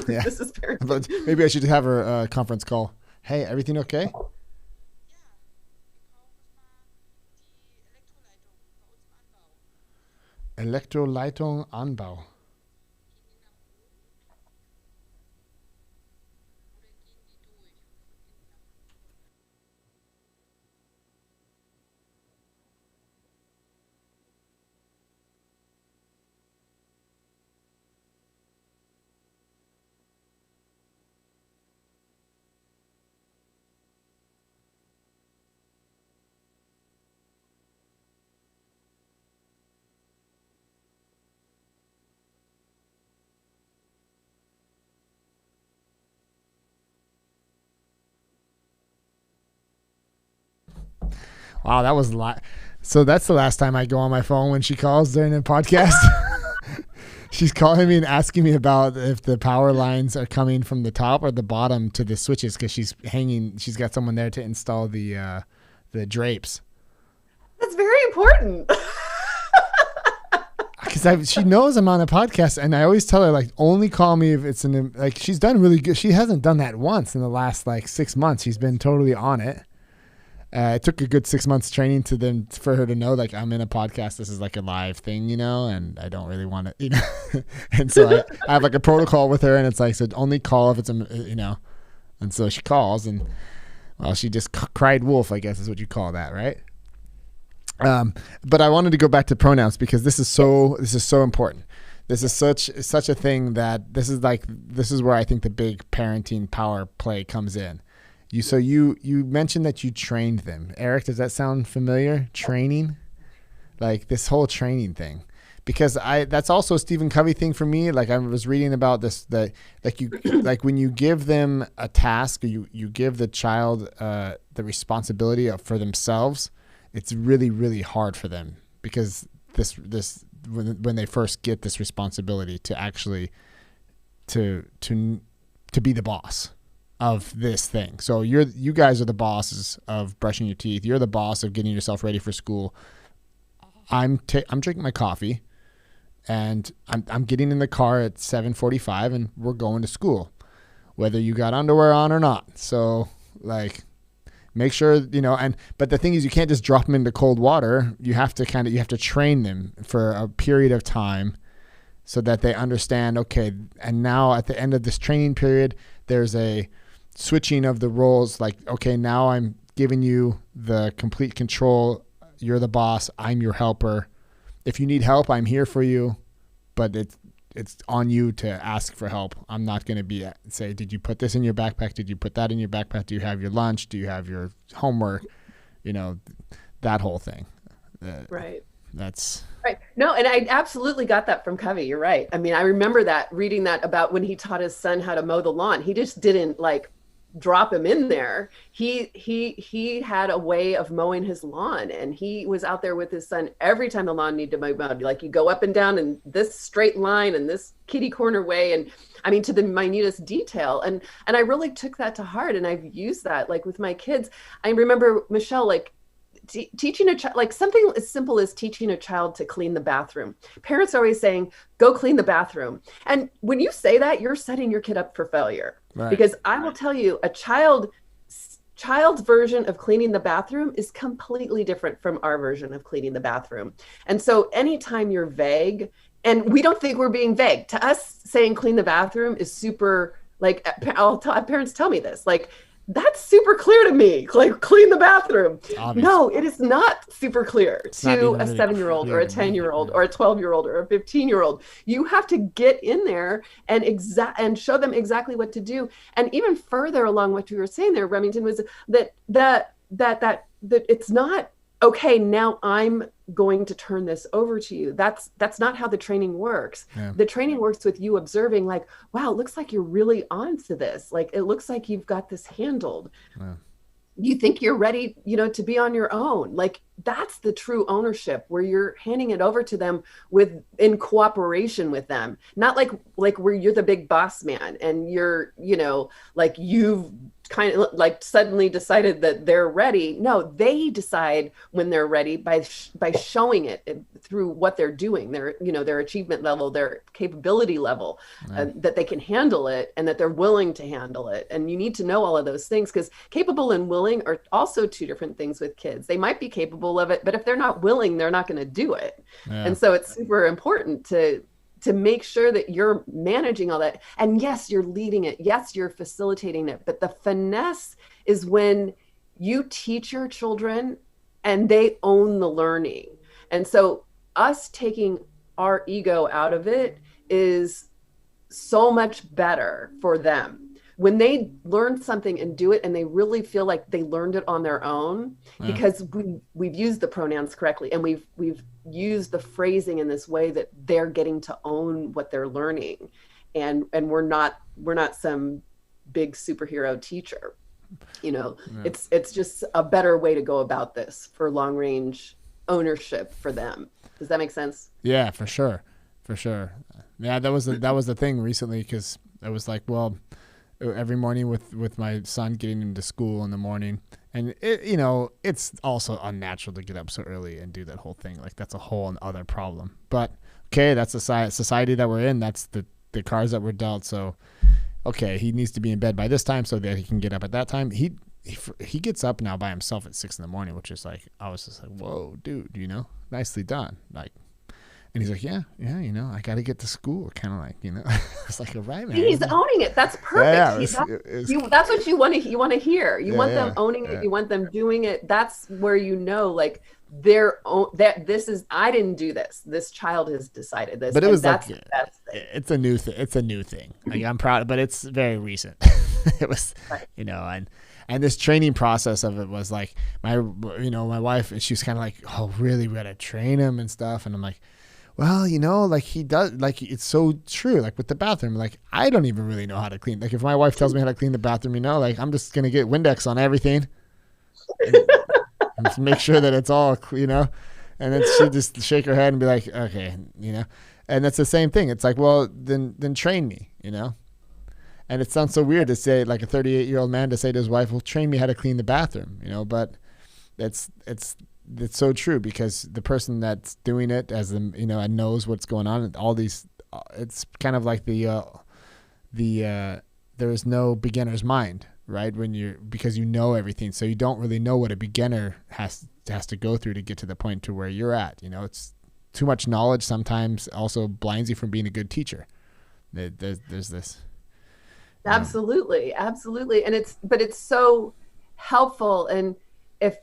Yeah. This is perfect. But maybe I should have her conference call. Hey, everything okay? Elektroleitung Anbau. Wow, that was a lot. So that's the last time I go on my phone when she calls during the podcast. She's calling me and asking me about if the power lines are coming from the top or the bottom to the switches, because she's got someone there to install the drapes. That's very important. Because she knows I'm on a podcast, and I always tell her, like, only call me if it's like, she's done really good. She hasn't done that once in the last like 6 months. She's been totally on it. It took a good 6 months training for her to know, like, I'm in a podcast. This is like a live thing, and I don't really want to, and so I have like a protocol with her, and it's like, so only call if it's and so she calls, and well, she just cried wolf, I guess is what you call that, right? But I wanted to go back to pronouns, because this is so important. This is such a thing that this is where I think the big parenting power play comes in. You mentioned that you trained them. Eric, does that sound familiar? Training? Like this whole training thing. Because that's also a Stephen Covey thing for me. Like I was reading about this, that like when you give them a task, or you give the child the responsibility for themselves, it's really, really hard for them, because when they first get this responsibility to actually to be the boss of this thing. So you guys are the bosses of brushing your teeth. You're the boss of getting yourself ready for school. I'm drinking my coffee, and I'm getting in the car at 7:45, and we're going to school. whether you got underwear on or not. So like, make sure, but the thing is, you can't just drop them into cold water. You have to train them for a period of time so that they understand, okay, and now at the end of this training period, there's a switching of the roles. Like, okay, now I'm giving you the complete control. You're the boss. I'm your helper. If you need help, I'm here for you, but it's on you to ask for help. I'm not going to say, did you put this in your backpack? Did you put that in your backpack? Do you have your lunch? Do you have your homework? That whole thing. Right. That's right. No, and I absolutely got that from Covey. You're right. I mean, I remember reading that about when he taught his son how to mow the lawn. He just didn't like drop him in there. He had a way of mowing his lawn, and he was out there with his son every time the lawn needed to be mowed. Like, you go up and down in this straight line and this kitty corner way, and I mean, to the minutest detail. And I really took that to heart, and I've used that like with my kids. I remember, Michelle, like teaching a child, like something as simple as teaching a child to clean the bathroom. Parents are always saying, go clean the bathroom. And when you say that, you're setting your kid up for failure. Right. Because I will tell you, a child's version of cleaning the bathroom is completely different from our version of cleaning the bathroom. And so anytime you're vague, and we don't think we're being vague, to us saying clean the bathroom is super, like, parents tell me this, like, that's super clear to me, like clean the bathroom. No, it is not super clear to a 7-year-old or a 10-year-old or a 12-year-old or a 15-year-old. You have to get in there and show them exactly what to do. And even further along what you were saying there, Remington, was that it's not, okay, now I'm going to turn this over to you. That's not how the training works. Yeah. The training works with you observing, like, wow, it looks like you're really onto this. Like, it looks like you've got this handled. Yeah. You think you're ready, to be on your own. Like, that's the true ownership, where you're handing it over to them in cooperation with them. Not like where you're the big boss man and you're, like you've kind of like suddenly decided that they're ready. No, they decide when they're ready by showing it through what they're doing, their achievement level, their capability level, that they can handle it and that they're willing to handle it. And you need to know all of those things, because capable and willing are also two different things with kids. They might be capable of it, but if they're not willing, they're not going to do it. Yeah. And so it's super important to make sure that you're managing all that. And yes, you're leading it. Yes, you're facilitating it. But the finesse is when you teach your children and they own the learning. And so us taking our ego out of it is so much better for them. When they learn something and do it and they really feel like they learned it on their own, because we've used the pronouns correctly and we've used the phrasing in this way that they're getting to own what they're learning, and we're not some big superhero teacher. It's just a better way to go about this for long range ownership for them. Does that make sense? Yeah, for sure. Yeah, that was the thing recently, because I was like, well, every morning with my son, getting him to school in the morning, and it's also unnatural to get up so early and do that whole thing. Like, that's a whole other problem. But okay, that's the society that we're in. That's the cards that we're dealt. So okay, he needs to be in bed by this time so that he can get up at that time. He gets up now by himself at 6 a.m, which is like, I was just like, whoa, dude, nicely done. Like, and he's like, yeah, I got to get to school. Kind of like, it's like, all right, man. He's owning it. That's perfect. That's what you want to hear. You want them owning it. You want them doing it. That's where, like, I didn't do this. This child has decided this. But it was it's a new thing. It's a new thing. Like, I'm proud, but it's very recent. It was, right. And this training process of it was like, my wife, and she was kind of like, oh, really, we got to train him and stuff. And I'm like, well, like, he does, like, it's so true. Like, with the bathroom, like, I don't even really know how to clean. Like, if my wife tells me how to clean the bathroom, like, I'm just going to get Windex on everything and just make sure that it's all, and then she just shake her head and be like, okay, and that's the same thing. It's like, well, then train me, and it sounds so weird to say, like, a 38-year-old man to say to his wife, well, train me how to clean the bathroom, but it's so true, because the person that's doing it and knows what's going on, and all these, it's kind of like the there is no beginner's mind, right? Because you know everything, so you don't really know what a beginner has to go through to get to the point to where you're at. It's too much knowledge sometimes also blinds you from being a good teacher. There's this. Absolutely. And it's so helpful. And if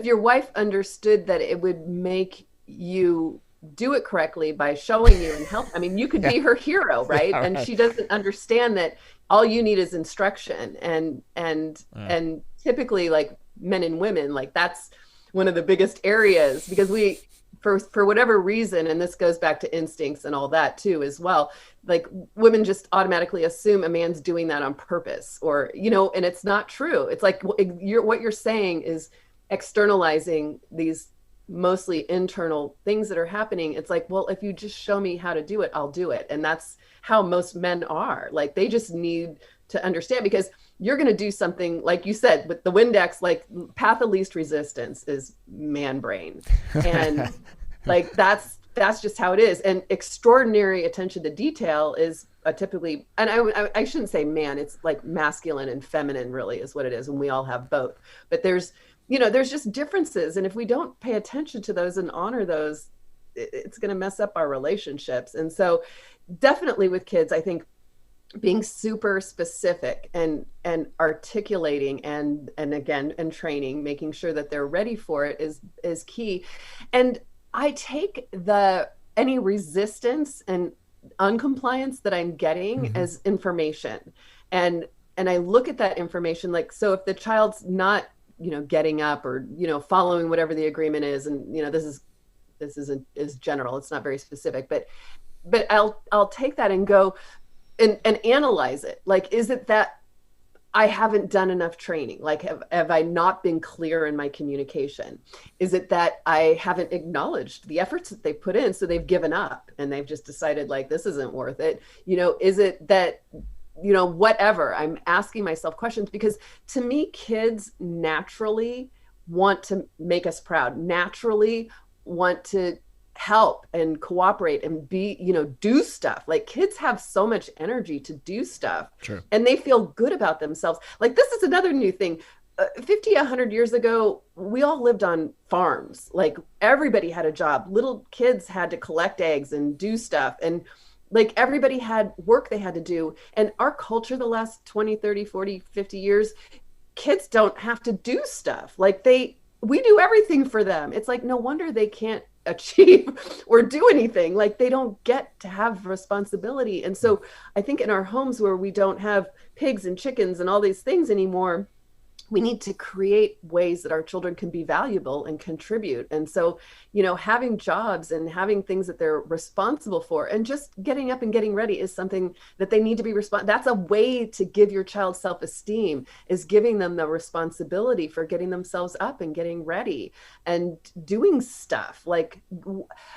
your wife understood that it would make you do it correctly by showing you and help, I mean, you could be her hero, right? Yeah, and right. She doesn't understand that all you need is instruction. And typically, like, men and women, like, that's one of the biggest areas, because we, for whatever reason, and this goes back to instincts and all that too as well, like, women just automatically assume a man's doing that on purpose, or, and it's not true. It's like, what you're saying is externalizing these mostly internal things that are happening. It's like, well, if you just show me how to do it, I'll do it. And that's how most men are. Like, they just need to understand, because you're going to do something, like you said, with the Windex, like, path of least resistance is man brain. And like, that's just how it is. And extraordinary attention to detail is typically, and I shouldn't say man, it's like masculine and feminine really is what it is. And we all have both, but there's just differences. And if we don't pay attention to those and honor those, it's going to mess up our relationships. And so definitely with kids, I think being super specific and articulating and training, making sure that they're ready for it is key. And I take any resistance and uncompliance that I'm getting as information. And I look at that information, like, so if the child's not, getting up or, following whatever the agreement is, and, this is general, it's not very specific, but I'll take that and go and analyze it. Like, is it that I haven't done enough training? Like, have I not been clear in my communication? Is it that I haven't acknowledged the efforts that they put in, so they've given up and they've just decided, like, this isn't worth it? Is it that, whatever? I'm asking myself questions, because to me, kids naturally want to make us proud, naturally want to help and cooperate and be, do stuff. Like, kids have so much energy to do stuff. Sure. And they feel good about themselves. Like, this is another new thing. 50, 100 years ago, we all lived on farms. Like, everybody had a job. Little kids had to collect eggs and do stuff. And like, everybody had work they had to do. And our culture, the last 20, 30, 40, 50 years, kids don't have to do stuff. Like, we do everything for them. It's like, no wonder they can't achieve or do anything. Like, they don't get to have responsibility. And so I think in our homes where we don't have pigs and chickens and all these things anymore, we need to create ways that our children can be valuable and contribute. And so, having jobs and having things that they're responsible for, and just getting up and getting ready is something that they need to be that's a way to give your child self-esteem, is giving them the responsibility for getting themselves up and getting ready and doing stuff. Like,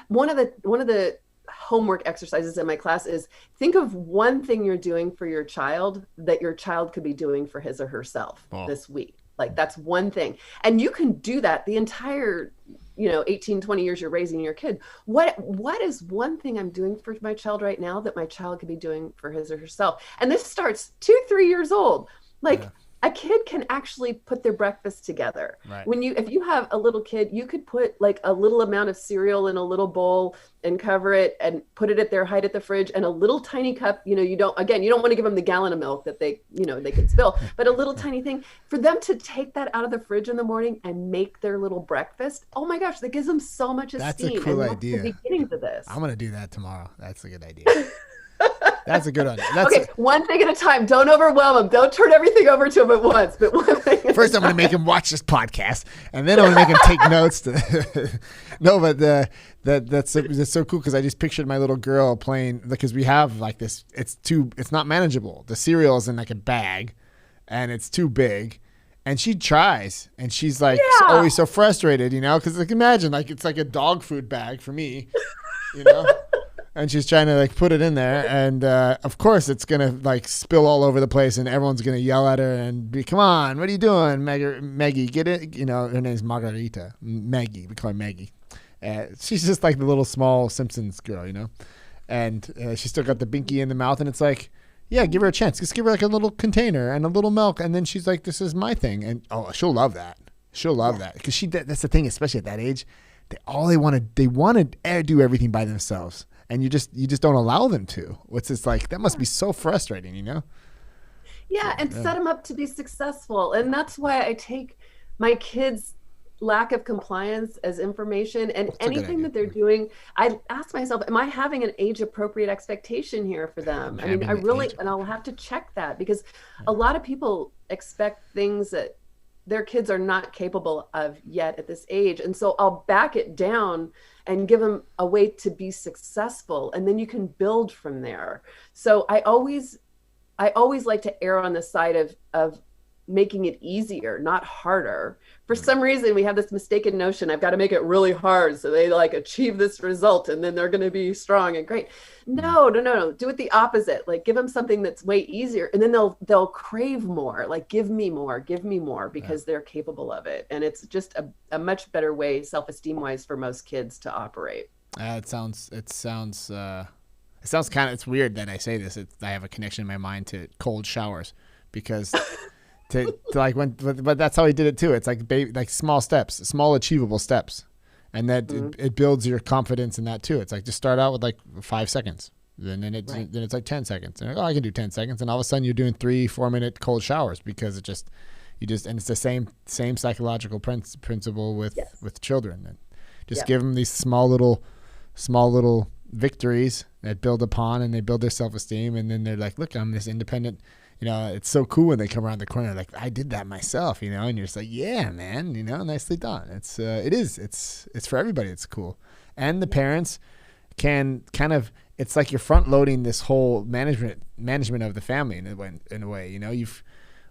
one of the homework exercises in my class is, think of one thing you're doing for your child that your child could be doing for his or herself this week. Like, that's one thing. And you can do that the entire, 18, 20 years you're raising your kid. What is one thing I'm doing for my child right now that my child could be doing for his or herself? And this starts 2-3 years old. Like, a kid can actually put their breakfast together. Right. If you have a little kid, you could put like a little amount of cereal in a little bowl and cover it and put it at their height at the fridge, and a little tiny cup, you don't want to give them the gallon of milk that they could spill, but a little tiny thing for them to take that out of the fridge in the morning and make their little breakfast. Oh my gosh, that gives them so much esteem. That's a cool idea. The beginning to this. I'm going to do that tomorrow. That's a good idea. That's a good one. One thing at a time. Don't overwhelm them. Don't turn everything over to them at once. But one thing. First, I'm going to make him watch this podcast, and then I'm going to make him take notes. No, but that's so cool, because I just pictured my little girl playing, because we have like this. It's not manageable. The cereal is in like a bag, and it's too big. And she tries, and she's like always so frustrated, because like, imagine, like, it's like a dog food bag for me, And she's trying to like put it in there, and of course it's gonna like spill all over the place, and everyone's gonna yell at her and be, "Come on, what are you doing, Maggie? Get it!" Her name's Margarita. Maggie, we call her Maggie. She's just like the little small Simpsons girl, and she's still got the binky in the mouth, and it's like, Yeah, give her a chance. Just give her like a little container and a little milk, and then she's like, "This is my thing," and she'll love that. She'll love that because that's the thing, especially at that age. They want to do everything by themselves, and you just don't allow them to. What's it's like that must be so frustrating, you know? Yeah, and set them up to be successful, and that's why I take my kids' lack of compliance as information, and anything that they're doing, I ask myself, am I having an age appropriate expectation here for them? I mean, I really, and I'll have to check that, because a lot of people expect things that their kids are not capable of yet at this age. And so I'll back it down and give them a way to be successful, and then you can build from there. So I always like to err on the side of making it easier, not harder. For some reason, we have this mistaken notion, I've got to make it really hard so they like achieve this result and then they're going to be strong and great. No. Do it the opposite. Like give them something that's way easier, and then they'll crave more. Like give me more, because they're capable of it. And it's just a much better way, self-esteem wise, for most kids to operate. It sounds kind of, it's weird that I say this. I have a connection in my mind to cold showers, because to like but that's how he did it too. It's like like small steps, small achievable steps, and that it builds your confidence in that too. It's like just start out with like 5 seconds, then it's like 10 seconds, and I can do 10 seconds, and all of a sudden you're doing 3-4 minute cold showers, because and it's the same psychological principle with children. And just give them these small little victories that build upon, and they build their self-esteem, and then they're like, look, I'm this independent. You know, it's so cool when they come around the corner like, I did that myself, you know, and you're just like, yeah, man, you know, nicely done. It's for everybody. It's cool. And the parents can kind of, it's like you're front loading this whole management of the family in a way, you know,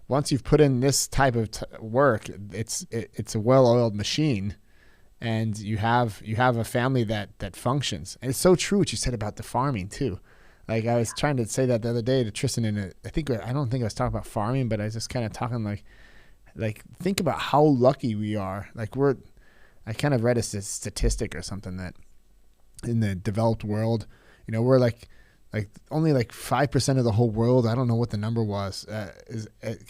once you've put in this type of work, it's a well-oiled machine, and you have a family that functions. And it's so true what you said about the farming too. Like I was trying to say that the other day to Tristan, and I don't think I was talking about farming, but I was just kind of talking like think about how lucky we are. Like I kind of read a statistic or something that in the developed world, you know, we're like only like 5% of the whole world, I don't know what the number was,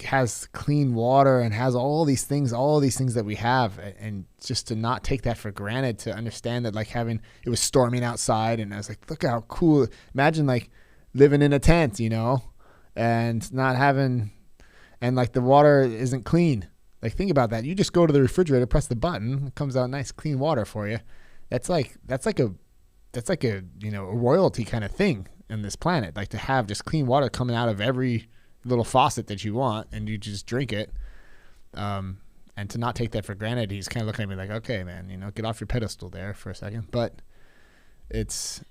has clean water and has all these things that we have. And just to not take that for granted, to understand that, like it was storming outside, and I was like, look how cool. Imagine like living in a tent, you know, and not having, and like the water isn't clean. Like think about that. You just go to the refrigerator, press the button, it comes out nice clean water for you. That's like a, you know, a royalty kind of thing in this planet, like to have just clean water coming out of every little faucet that you want, and you just drink it, and to not take that for granted. He's kind of looking at me like, okay, man, you know, get off your pedestal there for a second. But it's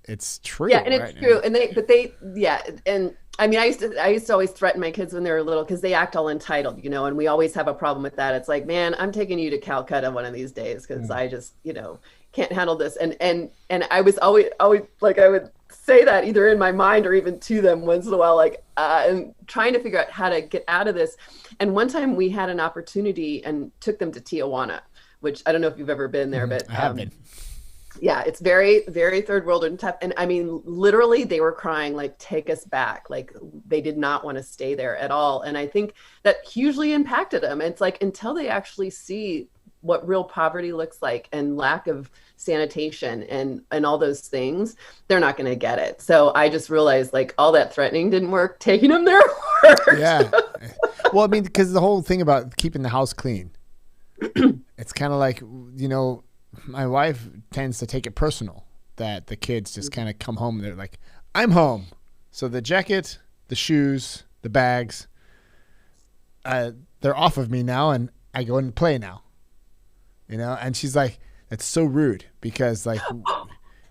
true. Yeah, and it's true. And and I mean, I used to always threaten my kids when they were little, because they act all entitled, you know, and we always have a problem with that. It's like, man, I'm taking you to Calcutta one of these days, because I just, you know, can't handle this. And I was always like, I would say that either in my mind or even to them once in a while, like, and trying to figure out how to get out of this. And one time we had an opportunity and took them to Tijuana, which I don't know if you've ever been there, but I have been. Yeah, it's very, very third world and tough. And I mean, literally they were crying, like, take us back. Like they did not want to stay there at all. And I think that hugely impacted them. It's like, until they actually see what real poverty looks like, and lack of sanitation and all those things, they're not going to get it. So I just realized, like, all that threatening didn't work. Taking them there worked. Yeah. Well, I mean, because the whole thing about keeping the house clean, it's kind of like, you know, my wife tends to take it personal that the kids just kind of come home and they're like, I'm home. So the jacket, the shoes, the bags, they're off of me now, and I go and play now. You know, and she's like, that's so rude, because like,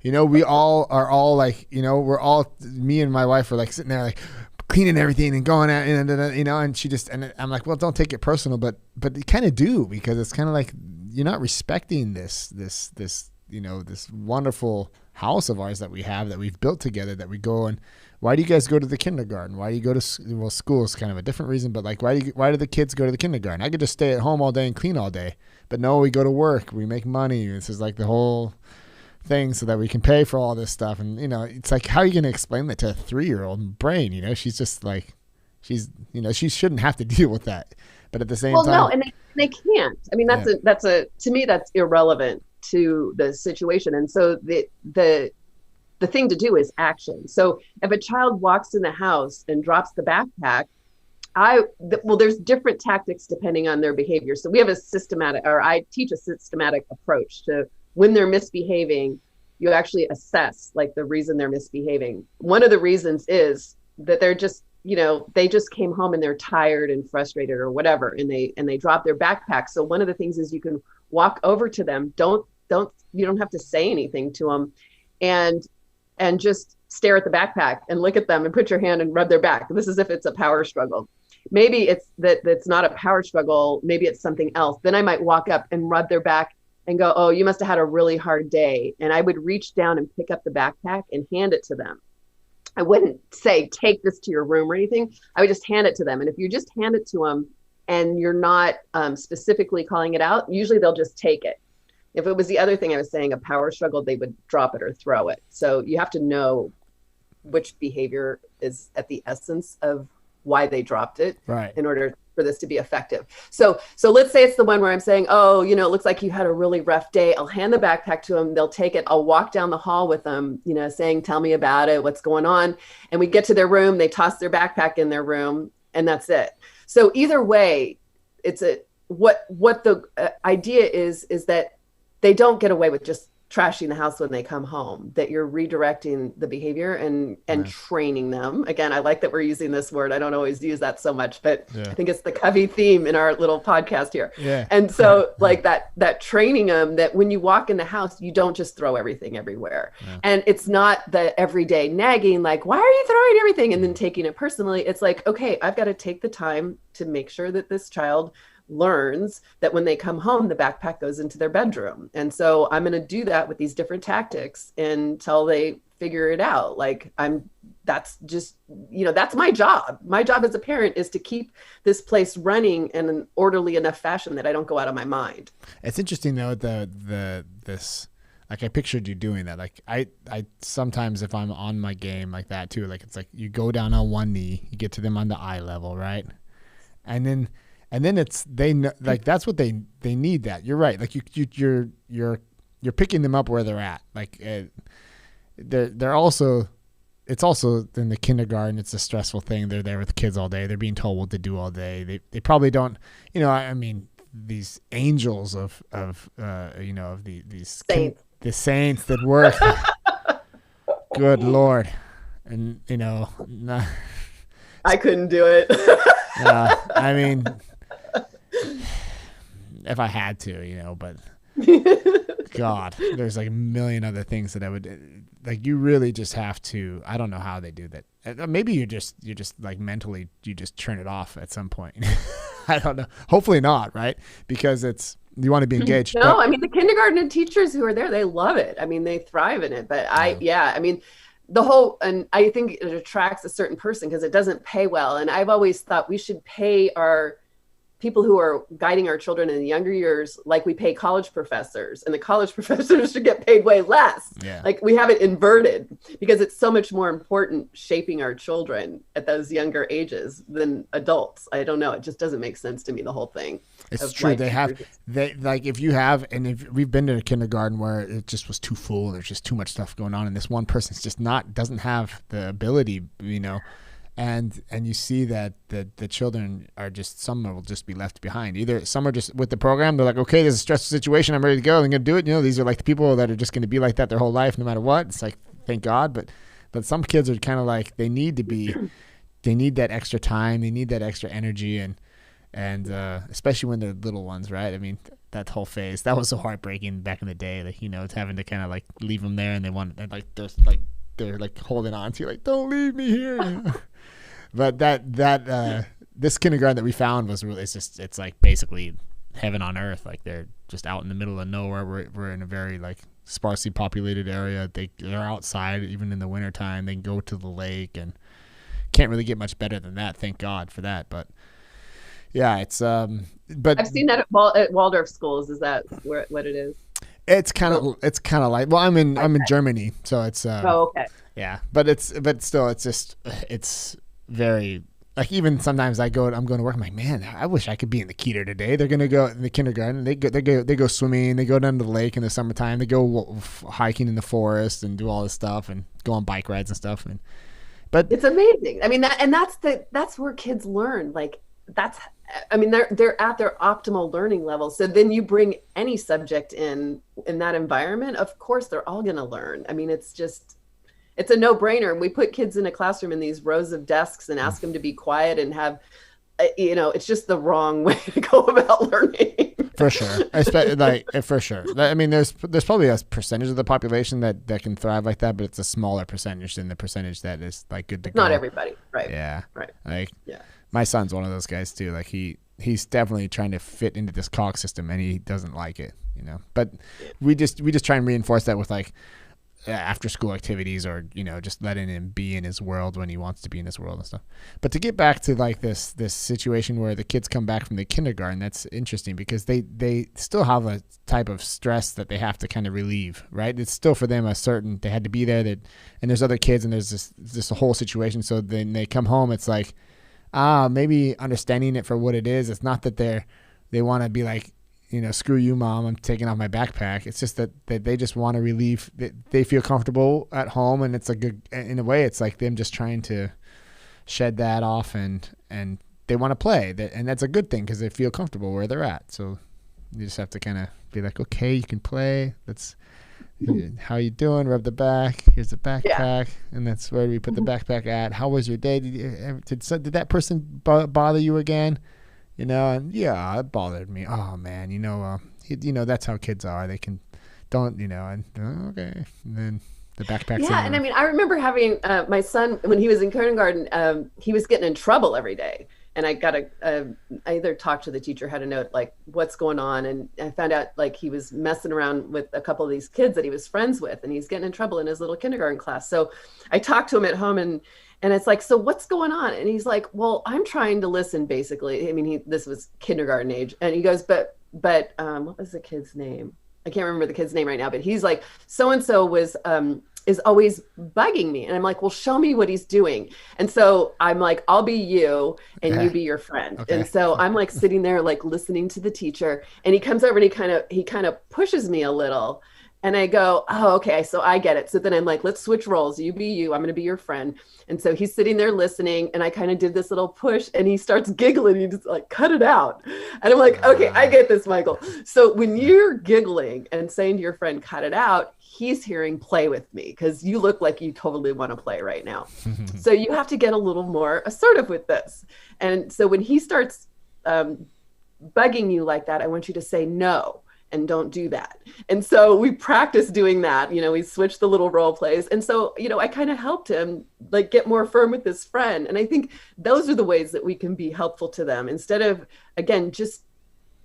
you know, we all are like, you know, me and my wife are like sitting there like cleaning everything and going out, and you know, and she just, and I'm like, well, don't take it personal, but you kind of do, because it's kind of like, you're not respecting this, you know, this wonderful house of ours that we have, that we've built together, that we go. And why do you guys go to the kindergarten? Why do you go to, well, school is kind of a different reason, but like, why do the kids go to the kindergarten? I could just stay at home all day and clean all day, but no, we go to work, we make money. This is like the whole things so that we can pay for all this stuff. And, it's like, how are you going to explain that to a 3-year-old brain? She's just like, she shouldn't have to deal with that. But at the same time. No, and they can't. I mean, to me, that's irrelevant to the situation. And so the thing to do is action. So if a child walks in the house and drops the backpack, there's different tactics depending on their behavior. So we have I teach a systematic approach to when they're misbehaving. You actually assess like the reason they're misbehaving. One of the reasons is that they're just, they just came home and they're tired and frustrated or whatever, and they drop their backpack. So one of the things is you can walk over to them. You don't have to say anything to them, and just stare at the backpack and look at them and put your hand and rub their back. This is if it's a power struggle. Maybe that's not a power struggle. Maybe it's something else. Then I might walk up and rub their back and go, oh, you must have had a really hard day. And I would reach down and pick up the backpack and hand it to them. I wouldn't say, take this to your room or anything. I would just hand it to them. And if you just hand it to them and you're not specifically calling it out, usually they'll just take it. If it was the other thing I was saying, a power struggle, they would drop it or throw it. So you have to know which behavior is at the essence of why they dropped it, right, in order for this to be effective. So let's say it's the one where I'm saying, oh, it looks like you had a really rough day. I'll hand the backpack to them. They'll take it. I'll walk down the hall with them, saying, tell me about it. What's going on? And we get to their room. They toss their backpack in their room, and that's it. So either way, what the idea is that they don't get away with just trashing the house when they come home, that you're redirecting the behavior and training them. Again, I like that we're using this word. I don't always use that so much, but I think it's the Covey theme in our little podcast here. Yeah. And so like that training them, that when you walk in the house, you don't just throw everything everywhere. Yeah. And it's not the everyday nagging, like, why are you throwing everything? And then taking it personally. It's like, okay, I've got to take the time to make sure that this child learns that when they come home, the backpack goes into their bedroom. And so I'm going to do that with these different tactics until they figure it out. Like that's just, that's my job. My job as a parent is to keep this place running in an orderly enough fashion that I don't go out of my mind. It's interesting though, this, like I pictured you doing that. Like I sometimes if I'm on my game like that too, like it's like you go down on one knee, you get to them on the eye level, right? And then it's they know, like that's what they need. That you're right. Like you're picking them up where they're at. Like they're also, it's also in the kindergarten. It's a stressful thing. They're there with the kids all day. They're being told what to do all day. They probably don't. I mean these angels of these saints. The saints that work. Good Lord, and I couldn't do it. I mean. If I had to, but God, there's like a million other things that I would like. You really just have to. I don't know how they do that. Maybe you're just like mentally, you just turn it off at some point. I don't know. Hopefully not, right? Because you want to be engaged. No, I mean the kindergarten teachers who are there, they love it. I mean, they thrive in it. But I mean, and I think it attracts a certain person because it doesn't pay well. And I've always thought we should pay our people who are guiding our children in the younger years like we pay college professors, and the college professors should get paid way less. Yeah. Like we have it inverted because it's so much more important shaping our children at those younger ages than adults. I don't know. It just doesn't make sense to me, the whole thing. It's true. If we've been to a kindergarten where it just was too full, there's just too much stuff going on, and this one person's just doesn't have the ability, And you see that the children are some will just be left behind. Either some are just with the program, they're like, okay, there's a stressful situation, I'm ready to go, I'm going to do it. These are like the people that are just going to be like that their whole life, no matter what. It's like, thank God. But some kids are kind of like, they need that extra time, they need that extra energy, and especially when they're little ones, right? I mean, that whole phase, that was so heartbreaking back in the day. Like, it's having to kind of like leave them there, and they're like holding on to you, like, don't leave me here. But this kindergarten that we found was really, it's like basically heaven on earth. Like they're just out in the middle of nowhere. We're in a very like sparsely populated area. They're outside even in the wintertime. They can go to the lake, and can't really get much better than that. Thank God for that. But yeah, it's but I've seen that at Waldorf schools. Is that what it is? it's kind of like, well, I'm in Germany, so it's Oh, okay. yeah, but still it's just it's very like, even sometimes I'm going to work, I'm like, man, I wish I could be in the Keter today. They're gonna go in the kindergarten. They go swimming. They go down to the lake in the summertime. They go hiking in the forest and do all this stuff and go on bike rides and stuff. But It's amazing. I mean, that's where kids learn. Like that's, I mean, they're at their optimal learning level. So then you bring any subject in that environment, of course they're all going to learn. I mean, it's a no-brainer. We put kids in a classroom in these rows of desks and ask them to be quiet and have, it's just the wrong way to go about learning. For sure. For sure. I mean, there's probably a percentage of the population that can thrive like that, but it's a smaller percentage than the percentage that is like good to go. Not everybody. Right. Yeah. Right. Like, yeah. My son's one of those guys too. Like he's definitely trying to fit into this cog system and he doesn't like it, but we just try and reinforce that with like after school activities, or just letting him be in his world when he wants to be in his world and stuff. But to get back to like this situation where the kids come back from the kindergarten, that's interesting because they still have a type of stress that they have to kind of relieve, right? It's still for them they had to be there, and there's other kids and there's this whole situation. So then they come home, it's like maybe understanding it for what it is. It's not that they want to be like, screw you, mom, I'm taking off my backpack. It's just that they just want to relieve. They feel comfortable at home, and it's a good, in a way, it's like them just trying to shed that off, and they want to play. And that's a good thing because they feel comfortable where they're at. So you just have to kind of be like, okay, you can play. How you doing? Rub the back. Here's the backpack, yeah. And that's where we put the backpack at. How was your day? Did that person bother you again? And yeah, it bothered me. Oh man, that's how kids are. They and okay. And then the backpack. Yeah, and I mean, I remember having my son when he was in kindergarten. He was getting in trouble every day, and I either talked to the teacher, had a note like what's going on, and I found out like he was messing around with a couple of these kids that he was friends with, and he's getting in trouble in his little kindergarten class. So I talked to him at home, and it's like, so what's going on? And he's like, well, I'm trying to listen, basically. I mean, this was kindergarten age. And he goes, but what was the kid's name? I can't remember the kid's name right now, but he's like, so-and-so is always bugging me. And I'm like, well, show me what he's doing. And so I'm like, I'll be you and you be your friend. Okay. And so I'm like sitting there, like listening to the teacher, and he comes over and he kind of pushes me a little. And I go, oh, okay, so I get it. So then I'm like, let's switch roles. You be you. I'm going to be your friend. And so he's sitting there listening, and I kind of did this little push, and he starts giggling. He just like, cut it out. And I'm like, okay, I get this, Michael. So when you're giggling and saying to your friend, cut it out, he's hearing play with me because you look like you totally want to play right now. So you have to get a little more assertive with this. And so when he starts bugging you like that, I want you to say no. And don't do that. And so we practice doing that. We switched the little role plays. And so, I kind of helped him like get more firm with his friend. And I think those are the ways that we can be helpful to them instead of, again, just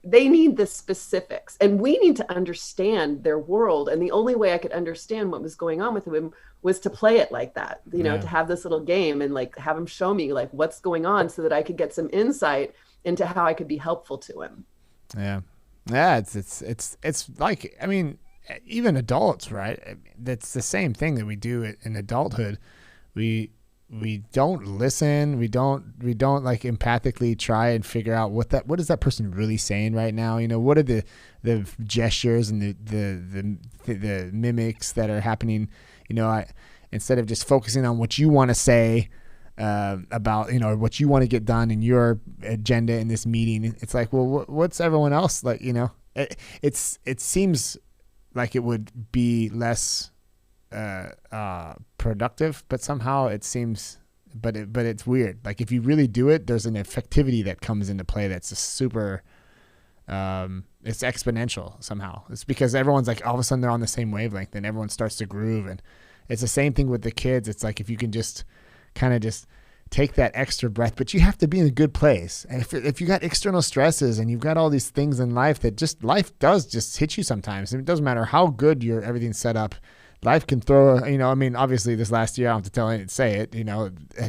they need the specifics and we need to understand their world. And the only way I could understand what was going on with him was to play it like that, to have this little game and like have him show me like what's going on so that I could get some insight into how I could be helpful to him. Yeah. Yeah, it's like, I mean, even adults, right? That's the same thing that we do in adulthood. We don't listen. We don't like empathically try and figure out what is that person really saying right now? What are the gestures and the mimics that are happening? Instead of just focusing on what you want to say. About what you want to get done in your agenda in this meeting, it's like, well, what's everyone else like? It seems like it would be less productive, but somehow it seems, but it's weird. Like if you really do it, there's an effectivity that comes into play that's just super. It's exponential somehow. It's because everyone's like all of a sudden they're on the same wavelength, and everyone starts to groove, and it's the same thing with the kids. It's like if you can just kind of just take that extra breath, but you have to be in a good place. And if you got external stresses and you've got all these things in life that just life does just hit you sometimes. It doesn't matter how good everything's set up. Life can throw, I mean, obviously this last year, I don't have to tell it, say it,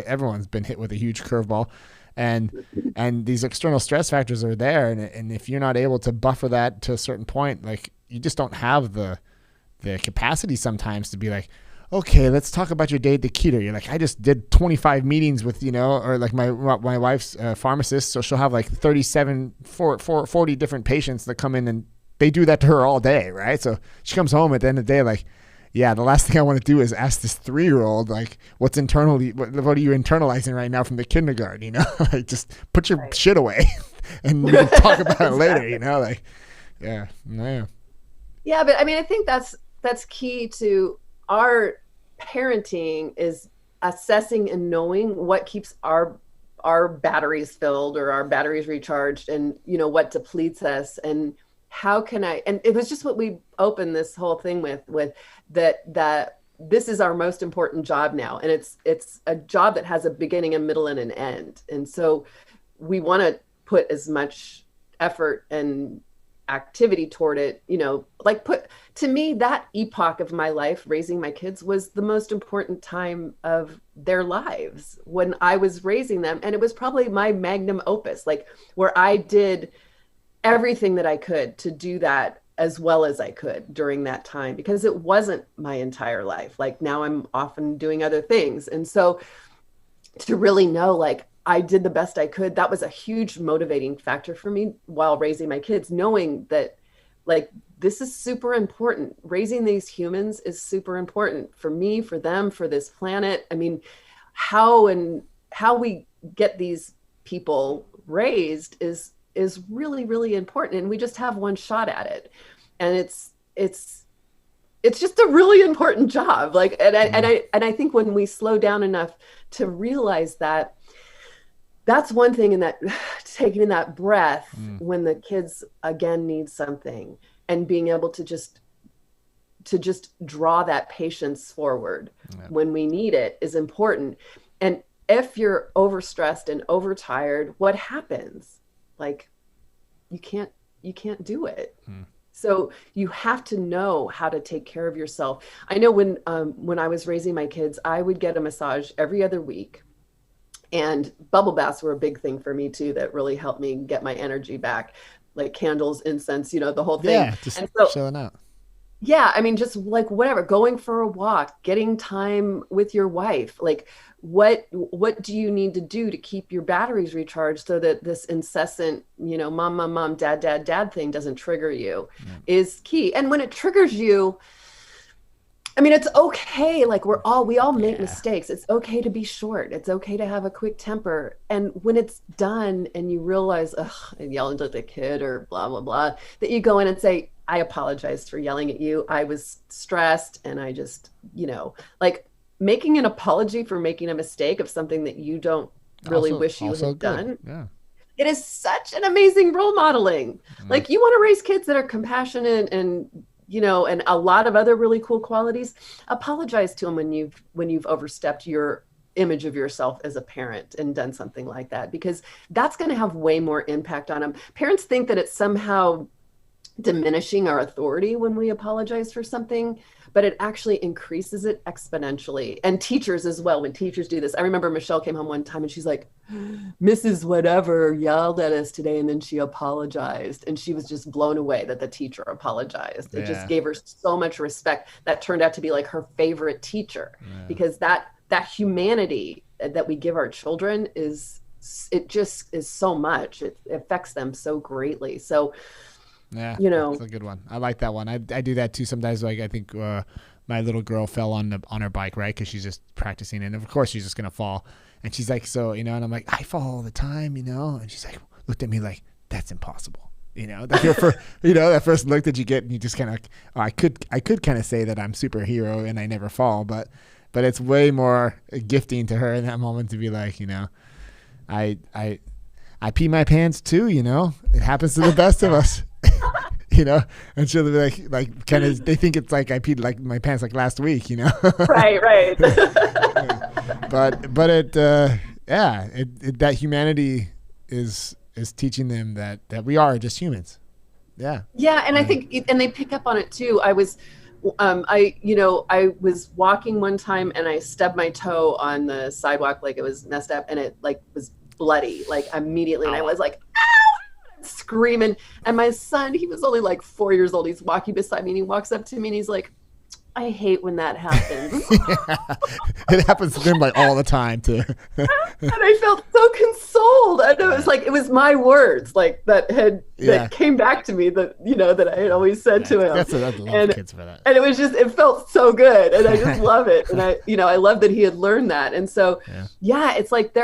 everyone's been hit with a huge curveball, and these external stress factors are there. And if you're not able to buffer that to a certain point, like you just don't have the capacity sometimes to be like, okay, let's talk about your day at the Keter. You're like, I just did 25 meetings with, or like my wife's pharmacist. So she'll have like 40 different patients that come in, and they do that to her all day. Right. So she comes home at the end of the day, like, yeah, the last thing I want to do is ask this 3-year-old, like, what are you internalizing right now from the kindergarten? Like, just put your shit away and we can talk about it later, like, yeah. Yeah. But I mean, I think that's key to our parenting, is assessing and knowing what keeps our batteries filled or our batteries recharged, and what depletes us, and how can I, and it was just what we opened this whole thing with that this is our most important job now, and it's a job that has a beginning, a middle, and an end, and so we want to put as much effort and activity toward it. To me, that epoch of my life, raising my kids, was the most important time of their lives when I was raising them. And it was probably my magnum opus, like, where I did everything that I could to do that as well as I could during that time, because it wasn't my entire life. Like, now I'm often doing other things. And so to really know, like, I did the best I could, that was a huge motivating factor for me while raising my kids, knowing that, like, this is super important. Raising these humans is super important for me, for them, for this planet. I mean, how we get these people raised is really, really important. And we just have one shot at it. And it's just a really important job. Like, and I think when we slow down enough to realize that, that's one thing, in that taking in that breath when the kids again need something, and being able to just draw that patience forward when we need it is important. And if you're overstressed and overtired, what happens? Like, you can't do it. So you have to know how to take care of yourself. I know when I was raising my kids, I would get a massage every other week. And bubble baths were a big thing for me too, that really helped me get my energy back, like candles, incense, the whole thing. Yeah, just chilling out. Yeah, I mean, just like whatever, going for a walk, getting time with your wife. Like, what do you need to do to keep your batteries recharged so that this incessant, mom, dad thing doesn't trigger you, is key. And when it triggers you, I mean, it's okay. Like, we all make mistakes. It's okay to be short. It's okay to have a quick temper. And when it's done and you realize, and yelling at the kid or blah, blah, blah, that you go in and say, I apologize for yelling at you. I was stressed, and I just, like, making an apology for making a mistake of something that you don't really wish you had done. Yeah. It is such an amazing role modeling. Like, you want to raise kids that are compassionate and and a lot of other really cool qualities. Apologize to them when you've overstepped your image of yourself as a parent and done something like that, because that's going to have way more impact on them. Parents think that it's somehow diminishing our authority when we apologize for something, but it actually increases it exponentially. And teachers as well, when teachers do this. I remember Michelle came home one time and she's like, Mrs. Whatever yelled at us today, and then she apologized. And she was just blown away that the teacher apologized. It just gave her so much respect. That turned out to be like her favorite teacher, because that humanity that we give our children it just is so much. It affects them so greatly. So, yeah, that's a good one. I like that one. I do that too sometimes. Like, I think my little girl fell on her bike, right? Because she's just practicing, and of course she's just gonna fall. And she's like, so, and I'm like, I fall all the time, and she's like, looked at me like, that's impossible. That first look that you get, and you just kind of, I could kind of say that I'm superhero and I never fall, but it's way more gifting to her in that moment to be like, I pee my pants too, it happens to the best of us. And she'll be like kind of, they think it's like I peed like my pants like last week, Right. But it that humanity is teaching them that we are just humans. Yeah. Yeah. And I think, and they pick up on it too. I was walking one time and I stubbed my toe on the sidewalk, like it was messed up, and it like was bloody, like immediately. And I was like, ow! I screaming. And my son, he was only like 4 years old. He's walking beside me and he walks up to me and he's like, I hate when that happens. Yeah. It happens to them like all the time too. And I felt so consoled. I know, it was like, it was my words like that came back to me that, that I had always said to him. I love kids for that. And it was just, it felt so good. And I just love it. And I love that he had learned that. And so, it's like